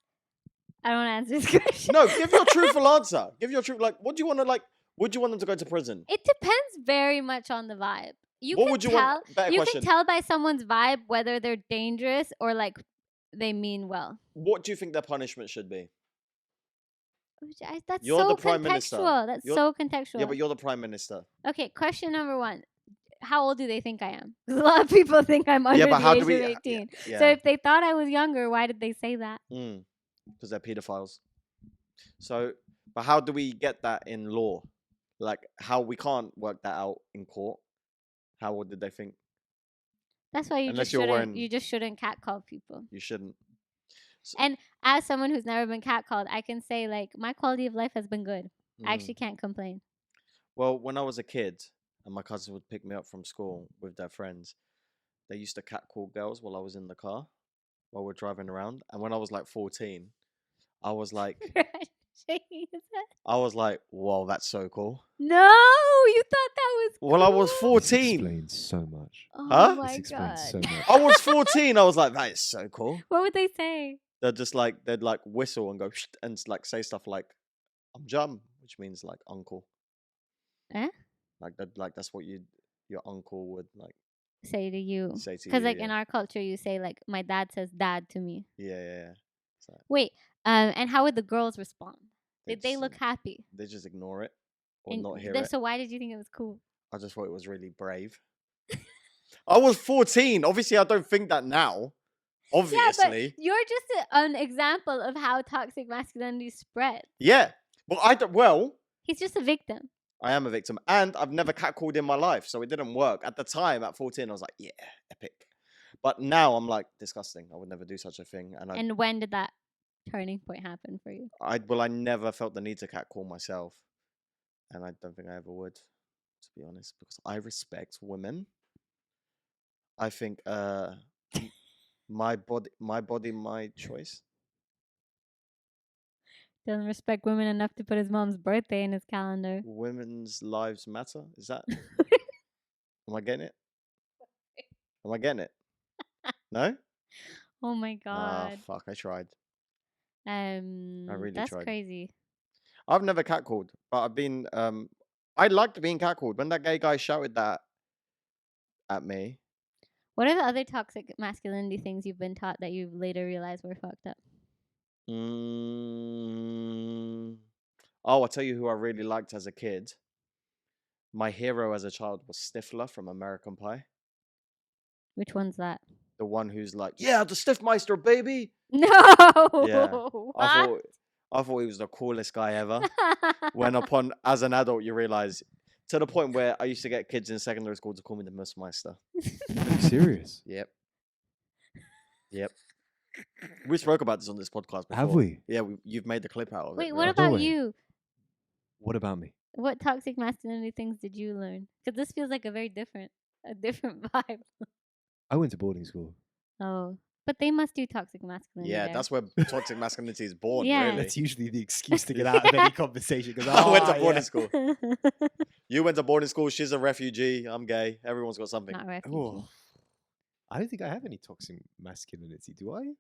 Speaker 2: I don't want to answer this question.
Speaker 1: No, give your truthful answer. Give your truth. Like, what do you want to like? Would you want them to go to prison?
Speaker 2: It depends very much on the vibe. You
Speaker 1: What
Speaker 2: can
Speaker 1: would you
Speaker 2: tell.
Speaker 1: want? Better
Speaker 2: You
Speaker 1: question.
Speaker 2: can tell by someone's vibe whether they're dangerous or like they mean well.
Speaker 1: What do you think their punishment should be?
Speaker 2: That's
Speaker 1: You're
Speaker 2: so
Speaker 1: the Prime Minister.
Speaker 2: contextual. That's
Speaker 1: You're-
Speaker 2: so contextual.
Speaker 1: Yeah, but you're the Prime Minister.
Speaker 2: Okay, question number 1. How old do they think I am? 'Cause a lot of people think I'm under
Speaker 1: Yeah, but
Speaker 2: the
Speaker 1: how
Speaker 2: age
Speaker 1: do we?
Speaker 2: of 18.
Speaker 1: Yeah.
Speaker 2: So if they thought I was younger, why did they say that?
Speaker 1: Because they're pedophiles. So, but how do we get that in law? Like, how we can't work that out in court? How old did they think?
Speaker 2: That's why
Speaker 1: Unless you're wearing-
Speaker 2: you just shouldn't catcall people.
Speaker 1: You shouldn't.
Speaker 2: And as someone who's never been catcalled, I can say like my quality of life has been good. I
Speaker 1: Mm.
Speaker 2: actually can't complain.
Speaker 1: Well, when I was a kid and my cousins would pick me up from school with their friends, they used to catcall girls while I was in the car, while we're driving around. And when I was like 14, I was like,
Speaker 2: Shaking his head.
Speaker 1: whoa, that's so cool.
Speaker 2: No, you thought that was
Speaker 1: Well, I was
Speaker 2: cool?
Speaker 4: This
Speaker 1: 14.
Speaker 4: explains so much.
Speaker 2: Oh
Speaker 1: Huh?
Speaker 2: my
Speaker 4: This explains so
Speaker 2: god.
Speaker 4: much.
Speaker 1: I was 14. I was like, that is so cool.
Speaker 2: What would they say?
Speaker 1: They'd like whistle and go and like say stuff like, I'm Jum, which means like uncle.
Speaker 2: Eh?
Speaker 1: Like that's what your uncle would like
Speaker 2: Say to you.
Speaker 1: say to you.
Speaker 2: Because like
Speaker 1: yeah.
Speaker 2: in our culture, you say like my dad says dad to me.
Speaker 1: Yeah. It's like,
Speaker 2: Wait, and how would the girls respond? Did they
Speaker 1: just,
Speaker 2: look happy?
Speaker 1: They just ignore it or
Speaker 2: And
Speaker 1: not hear it.
Speaker 2: So why did you think it was cool?
Speaker 1: I just thought it was really brave. I was 14. Obviously, I don't think that now. Obviously.
Speaker 2: Yeah, but you're just an example of how toxic masculinity spread.
Speaker 1: Yeah. Well, I don't. Well,
Speaker 2: He's just a victim.
Speaker 1: I am a victim, and I've never catcalled in my life, so it didn't work. At the time, at 14, I was like, yeah, epic. But now I'm like, disgusting. I would never do such a thing.
Speaker 2: And when did that turning point happen for you?
Speaker 1: I never felt the need to catcall myself, and I don't think I ever would, to be honest, because I respect women. I think my body, my choice.
Speaker 2: Doesn't respect women enough to put his mom's birthday in his calendar.
Speaker 1: Women's lives matter. Is that? Am I getting it? Am I getting it? No?
Speaker 2: Oh my
Speaker 1: Ah,
Speaker 2: god.
Speaker 1: fuck. I tried. I really
Speaker 2: That's
Speaker 1: tried.
Speaker 2: crazy.
Speaker 1: I've never catcalled, but I've been. I liked being catcalled. When that gay guy shouted that at me.
Speaker 2: What are the other toxic masculinity things you've been taught that you later realized were fucked up?
Speaker 1: Oh, I'll tell you who I really liked as a kid. My hero as a child was Stifler from American Pie.
Speaker 2: Which one's that?
Speaker 1: The one who's like, yeah, the Stiffmeister, baby.
Speaker 2: No.
Speaker 1: Yeah.
Speaker 2: What?
Speaker 1: I thought he was the coolest guy ever. When as an adult, you realize, to the point where I used to get kids in secondary school to call me the Mussmeister.
Speaker 4: Are you serious?
Speaker 1: Yep. We spoke about this on this podcast before.
Speaker 4: Have we?
Speaker 1: Yeah, you've made the clip out of it.
Speaker 2: Wait, what
Speaker 1: right?
Speaker 2: about you?
Speaker 4: What about me?
Speaker 2: What toxic masculinity things did you learn? Because this feels like a different vibe.
Speaker 4: I went to boarding school.
Speaker 2: Oh, but they must do toxic masculinity.
Speaker 1: Yeah,
Speaker 2: there.
Speaker 1: that's where toxic masculinity is born,
Speaker 2: Yeah.
Speaker 1: really.
Speaker 4: That's usually the excuse to get out of any conversation.
Speaker 1: I went to boarding school. You went to boarding school. She's a refugee. I'm gay. Everyone's got something.
Speaker 2: Not a refugee.
Speaker 4: Oh, I don't think I have any toxic masculinity. Do I?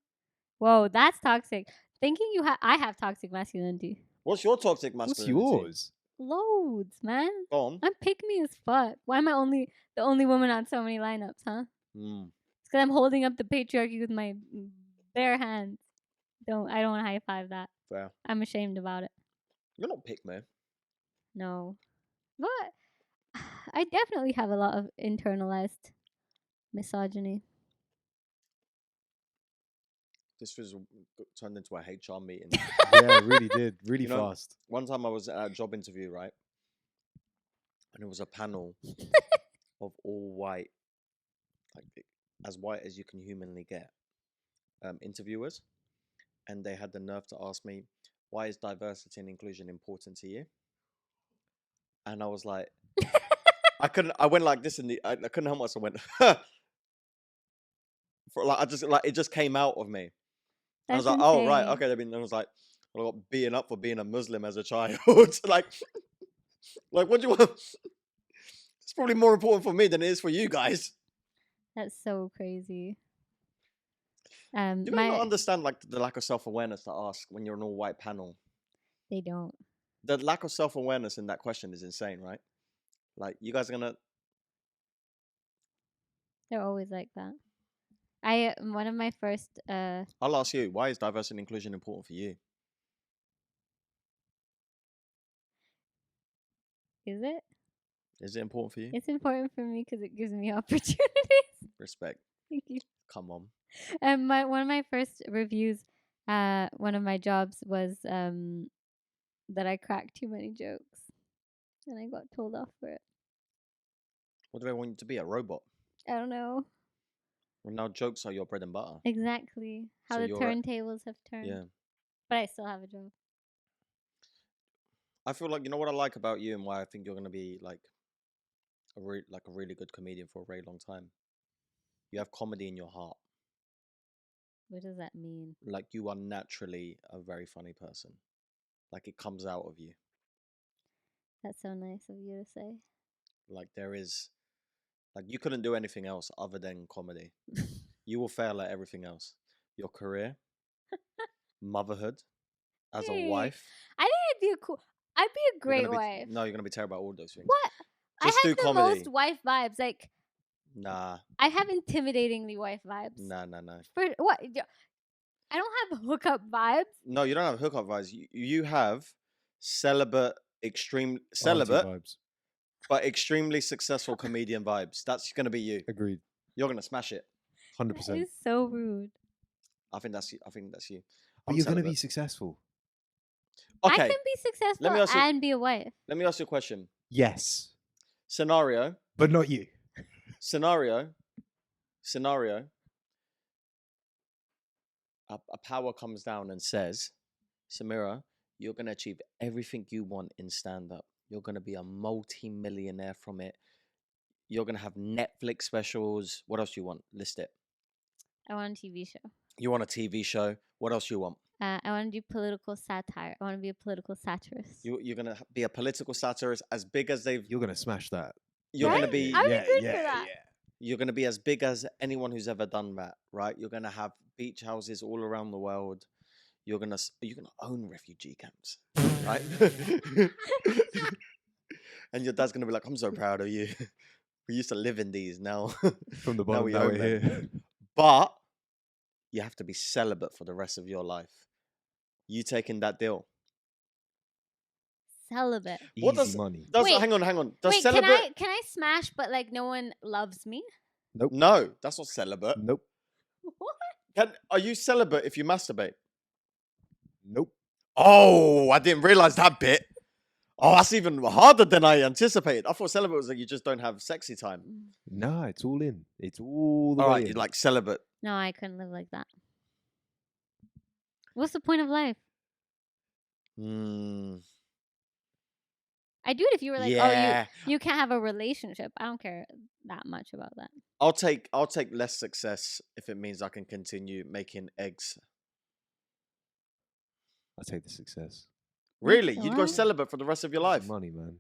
Speaker 2: Whoa, that's toxic. Thinking I have toxic masculinity.
Speaker 1: What's your toxic
Speaker 4: What's
Speaker 1: masculinity?
Speaker 4: yours?
Speaker 2: Loads, man.
Speaker 1: Go on.
Speaker 2: I'm pick me as fuck. Why am I the only woman on so many lineups, huh?
Speaker 1: Mm.
Speaker 2: It's because I'm holding up the patriarchy with my bare hands. I don't want to high five that.
Speaker 1: Fair.
Speaker 2: I'm ashamed about it.
Speaker 1: You're not pick me.
Speaker 2: No. But I definitely have a lot of internalized misogyny.
Speaker 1: This was turned into a HR meeting.
Speaker 4: Yeah, it really did. Really fast.
Speaker 1: One time I was at a job interview, right? And it was a panel of all white, like as white as you can humanly get, interviewers. And they had the nerve to ask me, why is diversity and inclusion important to you? And I was like, I went like this I couldn't help myself. I went, it just came out of me. I was like,
Speaker 2: insane.
Speaker 1: oh, right, okay. I was like, I got beaten up for being a Muslim as a child. like, what do you want? It's probably more important for me than it is for you guys.
Speaker 2: That's so crazy.
Speaker 1: Do you not understand like the lack of self-awareness to ask when you're an all-white panel?
Speaker 2: They don't.
Speaker 1: The lack of self-awareness in that question is insane, right? Like, you guys are gonna.
Speaker 2: They're always like that. One of my first
Speaker 1: I'll ask you, why is diversity and inclusion important for you?
Speaker 2: Is it?
Speaker 1: Is it important for you?
Speaker 2: It's important for me because it gives me opportunities.
Speaker 1: Respect.
Speaker 2: Thank you.
Speaker 1: Come on.
Speaker 2: One of my first reviews, one of my jobs was that I cracked too many jokes, and I got told off for it.
Speaker 1: What do they want you to be? A robot?
Speaker 2: I don't know.
Speaker 1: Well, now jokes are your bread and butter.
Speaker 2: Exactly. How
Speaker 1: So
Speaker 2: the
Speaker 1: you're
Speaker 2: turntables have turned.
Speaker 1: Yeah.
Speaker 2: But I still have a job.
Speaker 1: I feel like, you know what I like about you and why I think you're gonna be like a really good comedian for a very long time. You have comedy in your heart.
Speaker 2: What does that mean?
Speaker 1: Like, you are naturally a very funny person. Like, it comes out of you.
Speaker 2: That's so nice of you to say.
Speaker 1: Like, you couldn't do anything else other than comedy. You will fail at everything else. Your career, motherhood, as a wife.
Speaker 2: I think I'd be a great wife.
Speaker 1: No, you're gonna be terrible at all those things.
Speaker 2: What?
Speaker 1: Just
Speaker 2: I have
Speaker 1: do
Speaker 2: the
Speaker 1: comedy.
Speaker 2: most wife vibes. Like,
Speaker 1: Nah.
Speaker 2: I have intimidatingly wife vibes.
Speaker 1: Nah.
Speaker 2: For what? I don't have hookup vibes.
Speaker 1: No, you don't have hookup vibes. You have celibate
Speaker 4: Vibes.
Speaker 1: but extremely successful comedian vibes. That's gonna be you.
Speaker 4: Agreed.
Speaker 1: You're gonna smash it.
Speaker 4: 100%.
Speaker 2: That is so rude.
Speaker 1: I think that's you.
Speaker 4: But
Speaker 1: I'm
Speaker 4: you're going to
Speaker 1: celibate.
Speaker 4: be successful.
Speaker 1: Okay.
Speaker 2: I can be successful and be a wife.
Speaker 1: Let me ask you a question.
Speaker 4: Yes.
Speaker 1: Scenario.
Speaker 4: But not you.
Speaker 1: Scenario. A power comes down and says, Samira, you're going to achieve everything you want in stand-up. You're going to be a multi-millionaire from it. You're going to have Netflix specials. What else do you want? List it.
Speaker 2: I want a TV show.
Speaker 1: You want a TV show. What else do you want?
Speaker 2: I want to do political satire. I want to be a political satirist.
Speaker 1: You're gonna be a political satirist as big as they've.
Speaker 4: You're gonna smash that.
Speaker 1: You're
Speaker 2: Right?
Speaker 1: gonna be.
Speaker 2: I'm good for that.
Speaker 1: You're gonna be as big as anyone who's ever done that, right? You're gonna have beach houses all around the world. You're gonna own refugee camps, right? And your dad's gonna be like, "I'm so proud of you. We used to live in these. Now,
Speaker 4: From the
Speaker 1: now
Speaker 4: bottom, now
Speaker 1: own
Speaker 4: we're
Speaker 1: them."
Speaker 4: here.
Speaker 1: But you have to be celibate for the rest of your life. You taking that deal?
Speaker 2: Celibate.
Speaker 1: What
Speaker 4: Easy
Speaker 1: does-
Speaker 4: money.
Speaker 2: Wait,
Speaker 1: hang on. Does
Speaker 2: Wait,
Speaker 1: celibate?
Speaker 2: can I smash but like no one loves me?
Speaker 4: Nope.
Speaker 1: No, that's not celibate.
Speaker 4: Nope.
Speaker 2: What?
Speaker 1: Are you celibate if you masturbate?
Speaker 4: Nope.
Speaker 1: Oh, I didn't realize that bit. Oh, that's even harder than I anticipated. I thought celibate was like you just don't have sexy time.
Speaker 4: No, it's all in. It's all the
Speaker 1: All
Speaker 4: way
Speaker 1: right,
Speaker 4: in.
Speaker 1: you're like celibate.
Speaker 2: No, I couldn't live like that. What's the point of life?
Speaker 1: Hmm.
Speaker 2: I do it if you were like,
Speaker 1: Yeah.
Speaker 2: oh, you can't have a relationship. I don't care that much about that.
Speaker 1: I'll take less success if it means I can continue making eggs.
Speaker 4: I'll take the success.
Speaker 1: Really? You'd go
Speaker 2: What?
Speaker 1: celibate for the rest of your
Speaker 4: Easy
Speaker 1: life?
Speaker 4: money, man.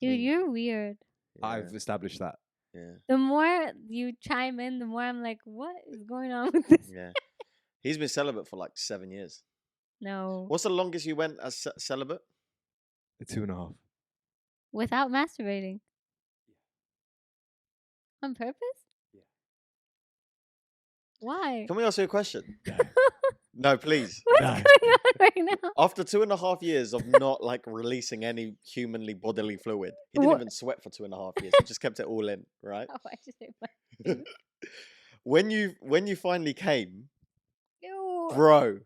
Speaker 2: Dude, you're weird.
Speaker 4: I've established that.
Speaker 1: Yeah.
Speaker 2: The more you chime in, the more I'm like, what is going on with this?
Speaker 1: Yeah. He's been celibate for like 7 years.
Speaker 2: No.
Speaker 1: What's the longest you went as celibate?
Speaker 4: 2.5.
Speaker 2: Without masturbating. On purpose?
Speaker 4: Yeah.
Speaker 2: Why?
Speaker 1: Can we ask you a question? No, please.
Speaker 2: What's
Speaker 4: No.
Speaker 2: going on right now?
Speaker 1: After 2.5 years of not like releasing any humanly bodily fluid, he didn't
Speaker 2: What?
Speaker 1: even sweat for 2.5 years. He just kept it all in, right?
Speaker 2: Oh, I just ate my
Speaker 1: When you finally came,
Speaker 2: Ew.
Speaker 1: bro,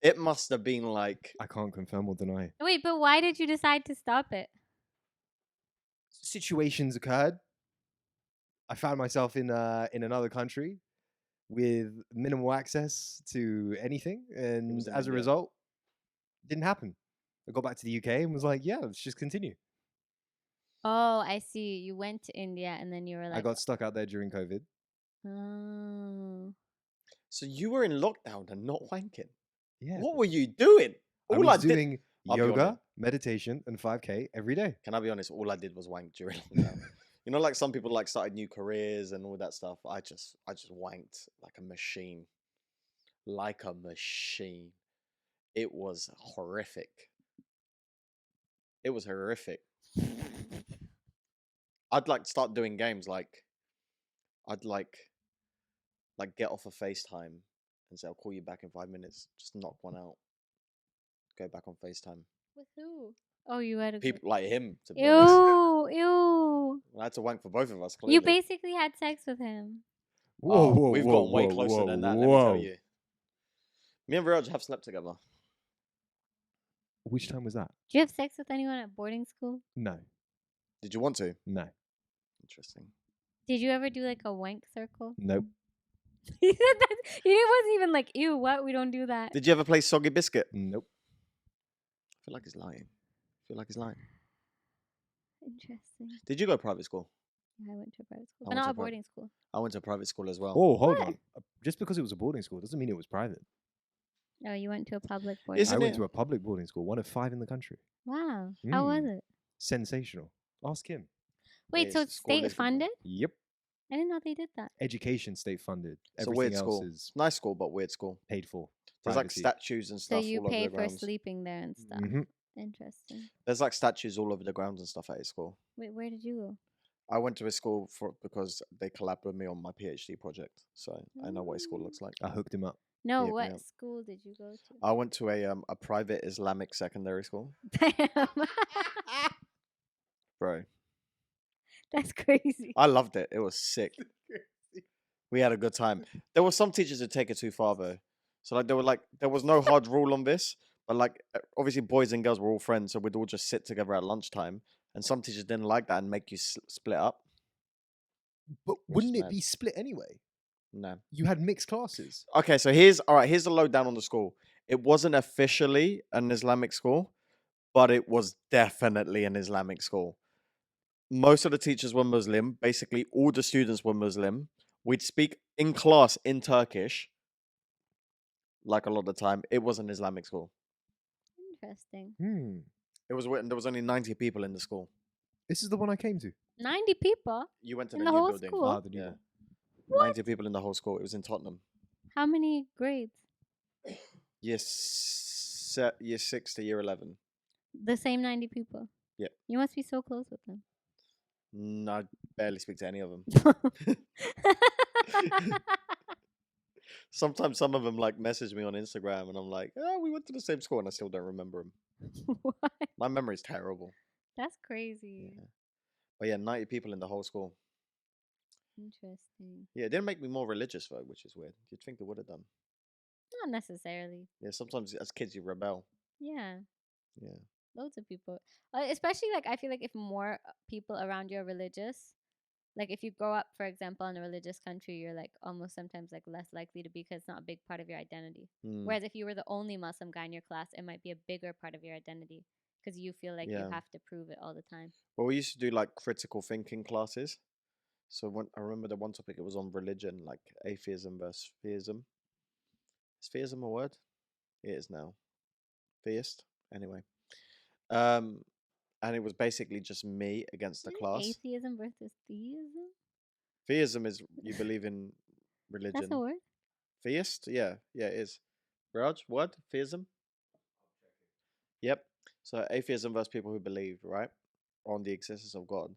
Speaker 1: it must have been like
Speaker 4: I can't confirm or deny.
Speaker 2: Wait, but why did you decide to stop it?
Speaker 4: Situations occurred. I found myself in another country with minimal access to anything, and
Speaker 1: was in
Speaker 4: as a
Speaker 1: India.
Speaker 4: result, didn't happen. I got back to the UK and was like, "Yeah, let's just continue."
Speaker 2: Oh, I see. You went to India and then you were like,
Speaker 4: I got stuck out there during COVID.
Speaker 2: oh.
Speaker 1: so you were in lockdown and not wanking.
Speaker 4: Yeah,
Speaker 1: What were you doing?
Speaker 4: I
Speaker 1: All
Speaker 4: was
Speaker 1: did.
Speaker 4: doing
Speaker 1: I'll be honest.
Speaker 4: yoga, meditation, and 5K every day.
Speaker 1: Can I be honest? All I did was wank during lockdown. You know, like some people like started new careers and all that stuff. I just wanked like a machine. Like a machine. It was horrific. It was horrific. I'd like start doing games like I'd like get off of FaceTime and say I'll call you back in 5 minutes. Just knock one out. Go back on FaceTime.
Speaker 2: With who? Oh, you had a
Speaker 1: People like him, to be honest.
Speaker 2: Ew.
Speaker 1: I had to wank for both of us, clearly.
Speaker 2: You basically had sex with him.
Speaker 4: Whoa, whoa,
Speaker 1: we've
Speaker 4: whoa,
Speaker 1: gotten way
Speaker 4: whoa,
Speaker 1: closer
Speaker 4: whoa,
Speaker 1: than that, let me
Speaker 4: whoa.
Speaker 1: tell you. Me and Viraj have slept together.
Speaker 4: Which time was that?
Speaker 2: Did you have sex with anyone at boarding school?
Speaker 4: No,
Speaker 1: Did you want to?
Speaker 4: no,
Speaker 1: Interesting.
Speaker 2: Did you ever do like a wank circle?
Speaker 4: nope.
Speaker 2: He said that. He wasn't even like, ew, what? We don't do that.
Speaker 1: Did you ever play Soggy Biscuit?
Speaker 4: Nope.
Speaker 1: I feel like he's lying.
Speaker 2: Interesting.
Speaker 1: Did you go to private school?
Speaker 2: Yeah, I went to a private school,
Speaker 1: I
Speaker 2: but
Speaker 1: went
Speaker 2: not
Speaker 1: to
Speaker 2: a
Speaker 1: a private-
Speaker 2: boarding school.
Speaker 1: I went to a private school as well.
Speaker 4: Oh, hold
Speaker 2: What?
Speaker 4: on. Just because it was a boarding school doesn't mean it was private.
Speaker 2: Oh, you went to a public boarding
Speaker 1: Isn't
Speaker 4: I
Speaker 2: school.
Speaker 4: went
Speaker 1: it-
Speaker 4: to a public boarding school, one of 5 in the country.
Speaker 2: Wow. How was it?
Speaker 4: Sensational. Ask him.
Speaker 2: Wait, so
Speaker 1: Yes,
Speaker 2: it's
Speaker 1: school
Speaker 2: state
Speaker 1: is good, bro.
Speaker 2: funded?
Speaker 4: Yep.
Speaker 2: I didn't know they did that.
Speaker 4: Education state funded.
Speaker 1: It's a
Speaker 4: Everything
Speaker 1: weird
Speaker 4: else
Speaker 1: school.
Speaker 4: is
Speaker 1: Nice school, but weird school.
Speaker 4: paid for.
Speaker 1: There's like
Speaker 4: Privacy.
Speaker 1: statues and
Speaker 2: So
Speaker 1: stuff
Speaker 2: you
Speaker 1: all over
Speaker 2: pay
Speaker 1: the
Speaker 2: for
Speaker 1: grounds.
Speaker 2: sleeping there and stuff.
Speaker 4: Mhm.
Speaker 2: Interesting.
Speaker 1: There's like statues all over the grounds and stuff at his school.
Speaker 2: Wait, where did you go?
Speaker 1: I went to his school because they collabed with me on my PhD project, so I know what his school looks like.
Speaker 4: I hooked him up.
Speaker 2: No,
Speaker 1: Yeah,
Speaker 2: what
Speaker 1: yeah.
Speaker 2: school did you go to?
Speaker 1: I went to a private Islamic secondary school,
Speaker 2: Damn.
Speaker 1: bro.
Speaker 2: That's crazy.
Speaker 1: I loved it. It was sick. We had a good time. There were some teachers who take it too far though. So there was no hard rule on this, but like obviously boys and girls were all friends, so we'd all just sit together at lunchtime. And some teachers didn't like that and make you split up.
Speaker 4: But
Speaker 1: Which
Speaker 4: wouldn't
Speaker 1: is
Speaker 4: it
Speaker 1: mad.
Speaker 4: be split anyway?
Speaker 1: No.
Speaker 4: You had mixed classes.
Speaker 1: Okay, so here's the lowdown on the school. It wasn't officially an Islamic school, but it was definitely an Islamic school. Most of the teachers were Muslim. Basically, all the students were Muslim. We'd speak in class in Turkish. like a lot of the time. It was an Islamic school.
Speaker 2: Interesting.
Speaker 1: It was there was only 90 people in the school.
Speaker 4: This is the one I came to.
Speaker 2: 90 people
Speaker 1: You went to
Speaker 2: in
Speaker 1: the
Speaker 2: the
Speaker 1: new
Speaker 2: whole
Speaker 1: building.
Speaker 2: school.
Speaker 4: The new
Speaker 1: Yeah,
Speaker 4: one.
Speaker 2: What?
Speaker 1: 90 people in the whole school. It was in Tottenham.
Speaker 2: How many grades?
Speaker 1: Year 6 to year 11.
Speaker 2: The same 90 people.
Speaker 1: Yeah.
Speaker 2: You must be so close with them.
Speaker 1: No, I barely speak to any of them. Sometimes some of them like message me on Instagram, and I'm like, "Oh, we went to the same school," and I still don't remember them.
Speaker 2: What?
Speaker 1: My memory's terrible.
Speaker 2: That's crazy.
Speaker 1: Yeah. But yeah, 90 people in the whole school.
Speaker 2: Interesting.
Speaker 1: Yeah, it didn't make me more religious though, which is weird. You'd think it would have done.
Speaker 2: Not necessarily.
Speaker 1: Yeah, sometimes as kids you rebel.
Speaker 2: Yeah.
Speaker 1: Yeah.
Speaker 2: Loads of people. Especially like I feel like if more people around you are religious, like if you grow up, for example, in a religious country, you're like almost sometimes like less likely to be because it's not a big part of your identity. Whereas if you were the only Muslim guy in your class, it might be a bigger part of your identity because you feel like you have to prove it all the time.
Speaker 1: Well, we used to do like critical thinking classes. So when I remember the one topic, it was on religion, like atheism versus theism. Is theism a word? It is now. Theist. Anyway. And it was basically just me against the class.
Speaker 2: Atheism versus theism?
Speaker 1: Theism is you believe in religion.
Speaker 2: That's a word?
Speaker 1: Theist? Yeah, it is. Raj, what? Theism? Yep. So atheism versus people who believe, right? On the existence of God.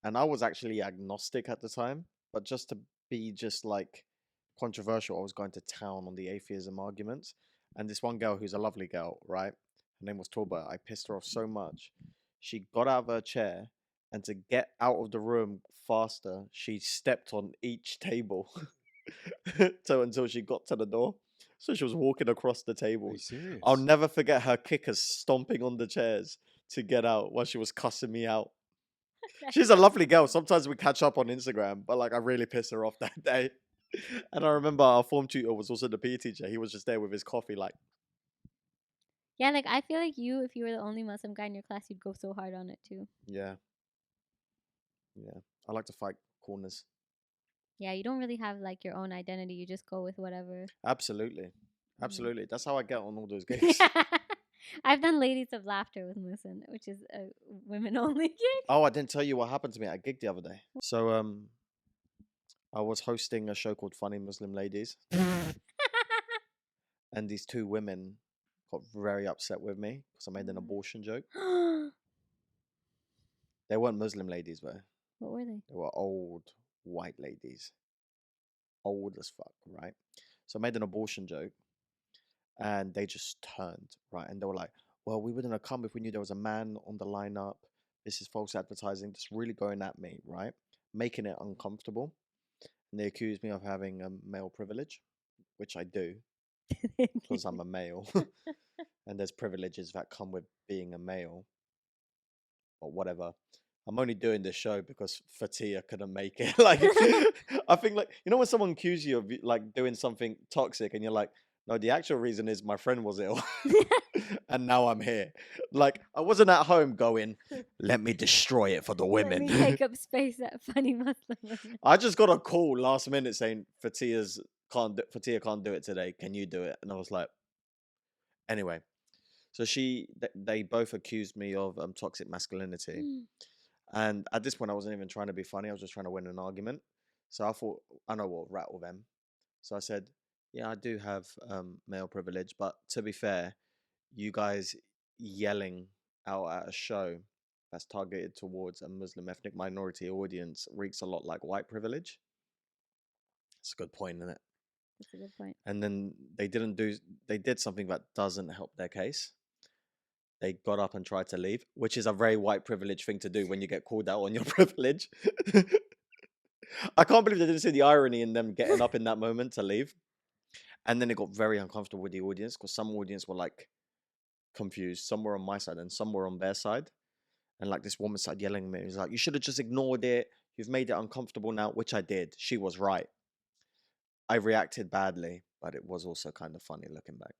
Speaker 1: And I was actually agnostic at the time, but just to be just like controversial, I was going to town on the atheism arguments. And this one girl who's a lovely girl, right? Her name was Torba. I pissed her off so much. She got out of her chair, and to get out of the room faster, she stepped on each table until she got to the door. So she was walking across the tables.
Speaker 4: Are you serious?
Speaker 1: I'll never forget her kickers stomping on the chairs to get out while she was cussing me out. She's a lovely girl. Sometimes we catch up on Instagram, but like I really pissed her off that day. And I remember our form tutor was also the PE teacher. He was just there with his coffee, like.
Speaker 2: Yeah, like I feel like if you were the only Muslim guy in your class, you'd go so hard on it too.
Speaker 1: Yeah. I like to fight corners.
Speaker 2: Yeah, you don't really have like your own identity. You just go with whatever.
Speaker 1: Absolutely. That's how I get on all those gigs.
Speaker 2: I've done Ladies of Laughter with Muhsin, which is a women-only gig.
Speaker 1: Oh, I didn't tell you what happened to me at a gig the other day. So, I was hosting a show called Funny Muslim Ladies. And these two women got very upset with me because I made an abortion joke. They weren't Muslim ladies, though.
Speaker 2: What were they?
Speaker 1: They were old white ladies. Old as fuck, right? So I made an abortion joke. And they just turned, right? And they were like, well, we wouldn't have come if we knew there was a man on the lineup. This is false advertising. Just really going at me, right? Making it uncomfortable. And they accused me of having male privilege, which I do because I'm a male. And there's privileges that come with being a male or whatever. I'm only doing this show because Fatia couldn't make it. Like, I think like, you know, when someone accuses you of like doing something toxic and you're like, no, the actual reason is my friend was ill and now I'm here. Like, I wasn't at home going, let me destroy it for the women.
Speaker 2: Let me take up space at Funny Muslim Women.
Speaker 1: I just got a call last minute saying Fatia can't do it today. Can you do it? And I was like, anyway. So they both accused me of toxic masculinity. And at this point, I wasn't even trying to be funny. I was just trying to win an argument. So I thought, I know what will rattle them. So I said, yeah, I do have male privilege, but to be fair, you guys yelling out at a show that's targeted towards a Muslim ethnic minority audience reeks a lot like white privilege. It's a good point, isn't it?
Speaker 2: That's a good point.
Speaker 1: And then they did something that doesn't help their case. They got up and tried to leave, which is a very white privilege thing to do when you get called out on your privilege. I can't believe they didn't see the irony in them getting up in that moment to leave. And then it got very uncomfortable with the audience because some audience were like confused. Some were on my side and some were on their side. And like this woman started yelling at me. It was like, you should have just ignored it. You've made it uncomfortable now, which I did. She was right. I reacted badly, but it was also kind of funny looking back.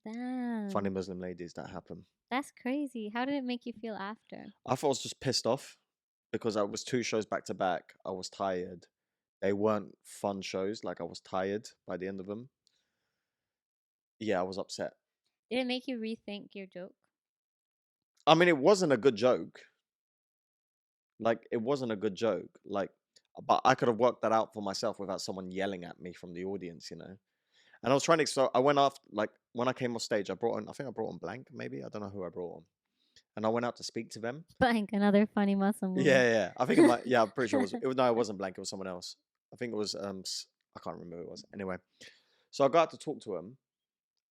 Speaker 2: Damn.
Speaker 1: Funny Muslim ladies, that happened.
Speaker 2: That's crazy. How did it make you feel after?
Speaker 1: I thought I was just pissed off because I was 2 shows back to back. I was tired. They weren't fun shows. Like I was tired by the end of them. Yeah, I was upset.
Speaker 2: Did it make you rethink your joke?
Speaker 1: I mean, it wasn't a good joke. Like, it wasn't a good joke. Like, but I could have worked that out for myself without someone yelling at me from the audience, you know. And I was trying to. So I went off. Like when I came off stage, I think I brought on Blank. Maybe I don't know who I brought on. And I went out to speak to them.
Speaker 2: Blank, another funny Muslim woman.
Speaker 1: Yeah. I think it might. Yeah, I'm pretty sure it was. No, it wasn't Blank. It was someone else. I think it was. I can't remember who it was. Anyway, so I got out to talk to him,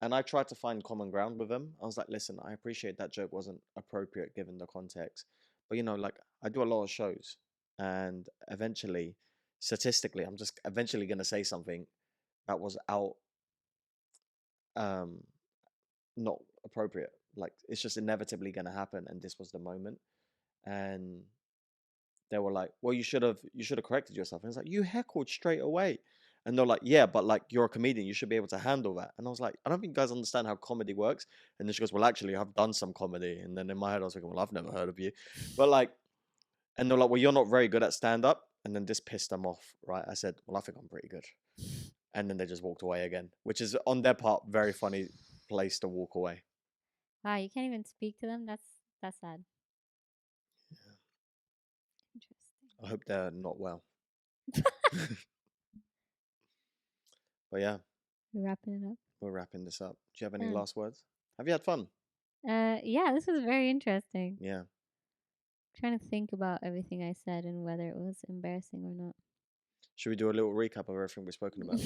Speaker 1: and I tried to find common ground with him. I was like, listen, I appreciate that joke wasn't appropriate given the context, but you know, like I do a lot of shows, and eventually, statistically, I'm just eventually gonna say something that was not appropriate. Like it's just inevitably gonna happen, and this was the moment. And they were like, "Well, you should have corrected yourself." And it's like, "You heckled straight away." And they're like, "Yeah, but like you're a comedian, you should be able to handle that." And I was like, "I don't think you guys understand how comedy works." And then she goes, "Well, actually, I've done some comedy." And then in my head, I was thinking, "Well, I've never heard of you," but like, and they're like, "Well, you're not very good at stand up." And then this pissed them off, right? I said, "Well, I think I'm pretty good." And then they just walked away again, which is on their part very funny place to walk away.
Speaker 2: Wow, you can't even speak to them. That's sad.
Speaker 1: Yeah.
Speaker 2: Interesting.
Speaker 1: I hope they're not well. But yeah,
Speaker 2: We're wrapping it up.
Speaker 1: we're wrapping this up. Do you have any last words? Have you had fun?
Speaker 2: Yeah, this was very interesting.
Speaker 1: Yeah.
Speaker 2: Trying to think about everything I said and whether it was embarrassing or not.
Speaker 1: Should we do a little recap of everything we've spoken about?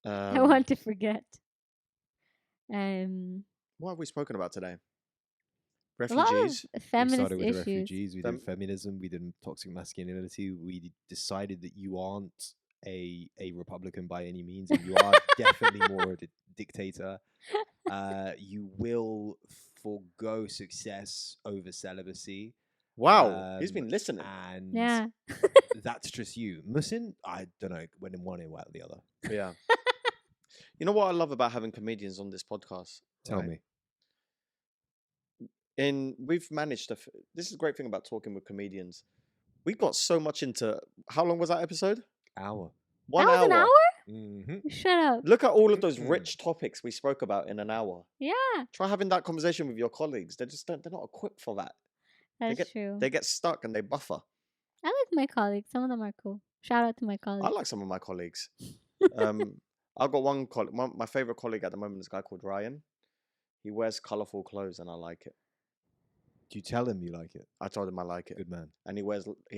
Speaker 2: No. I want to forget.
Speaker 1: What have we spoken about today?
Speaker 2: A lot
Speaker 1: Refugees.
Speaker 2: of feminist
Speaker 4: we started with
Speaker 2: issues.
Speaker 4: the refugees. We did feminism. We did toxic masculinity. We decided that you aren't a Republican by any means, and you are definitely more a dictator. You will forgo success over celibacy.
Speaker 1: Wow, he's been listening.
Speaker 4: And
Speaker 2: Yeah.
Speaker 4: that's just you. Muhsin, I don't know, went in one ear out the other.
Speaker 1: Yeah. You know what I love about having comedians on this podcast?
Speaker 4: Tell me.
Speaker 1: We've managed to. This is a great thing about talking with comedians. We got so much into. How long was that episode?
Speaker 4: Hour.
Speaker 1: 1
Speaker 2: that
Speaker 1: hour.
Speaker 2: Was an hour?
Speaker 4: Mm-hmm.
Speaker 2: Shut up.
Speaker 1: Look at all of those rich topics we spoke about in an hour.
Speaker 2: Yeah.
Speaker 1: Try having that conversation with your colleagues. They're not equipped for that.
Speaker 2: That's true.
Speaker 1: They get stuck and they buffer.
Speaker 2: I like my colleagues. Some of them are cool. Shout out to my colleagues.
Speaker 1: I like some of my colleagues. I've got one colleague. My favorite colleague at the moment is a guy called Ryan. He wears colorful clothes and I like it.
Speaker 4: Do you tell him you like it?
Speaker 1: I told him I like it.
Speaker 4: Good man.
Speaker 1: And he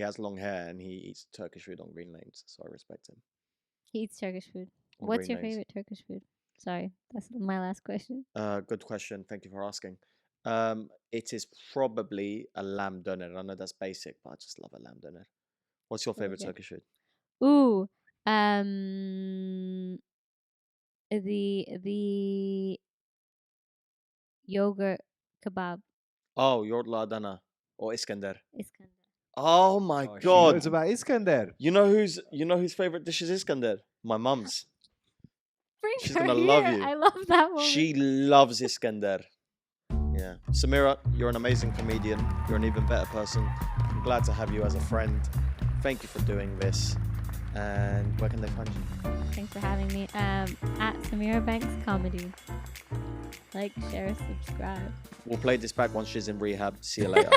Speaker 1: has long hair and he eats Turkish food on Green Lanes, so I respect him.
Speaker 2: He eats Turkish food.
Speaker 1: On
Speaker 2: What's
Speaker 1: Green
Speaker 2: your
Speaker 1: Lanes.
Speaker 2: favorite Turkish food? Sorry, that's my last question.
Speaker 1: Good question. Thank you for asking. It is probably a lamb doner. I know that's basic, but I just love a lamb doner. What's your favorite Turkish food?
Speaker 2: Ooh, the yogurt kebab.
Speaker 1: Oh, yoğurtlu Adana or Iskender.
Speaker 2: Iskender.
Speaker 1: Oh my
Speaker 4: She
Speaker 1: god!
Speaker 4: knows about Iskender.
Speaker 1: You know whose favorite dish is Iskender? My mum's.
Speaker 2: Bring
Speaker 1: She's
Speaker 2: her
Speaker 1: gonna
Speaker 2: here.
Speaker 1: love you.
Speaker 2: I love that one.
Speaker 1: She loves Iskender. Yeah, Samira, you're an amazing comedian. You're an even better person. I'm glad to have you as a friend. Thank you for doing this. And where can they find you?
Speaker 2: Thanks for having me. At Samira Banks Comedy. Like, share, subscribe.
Speaker 1: We'll play this back once she's in rehab. See you later.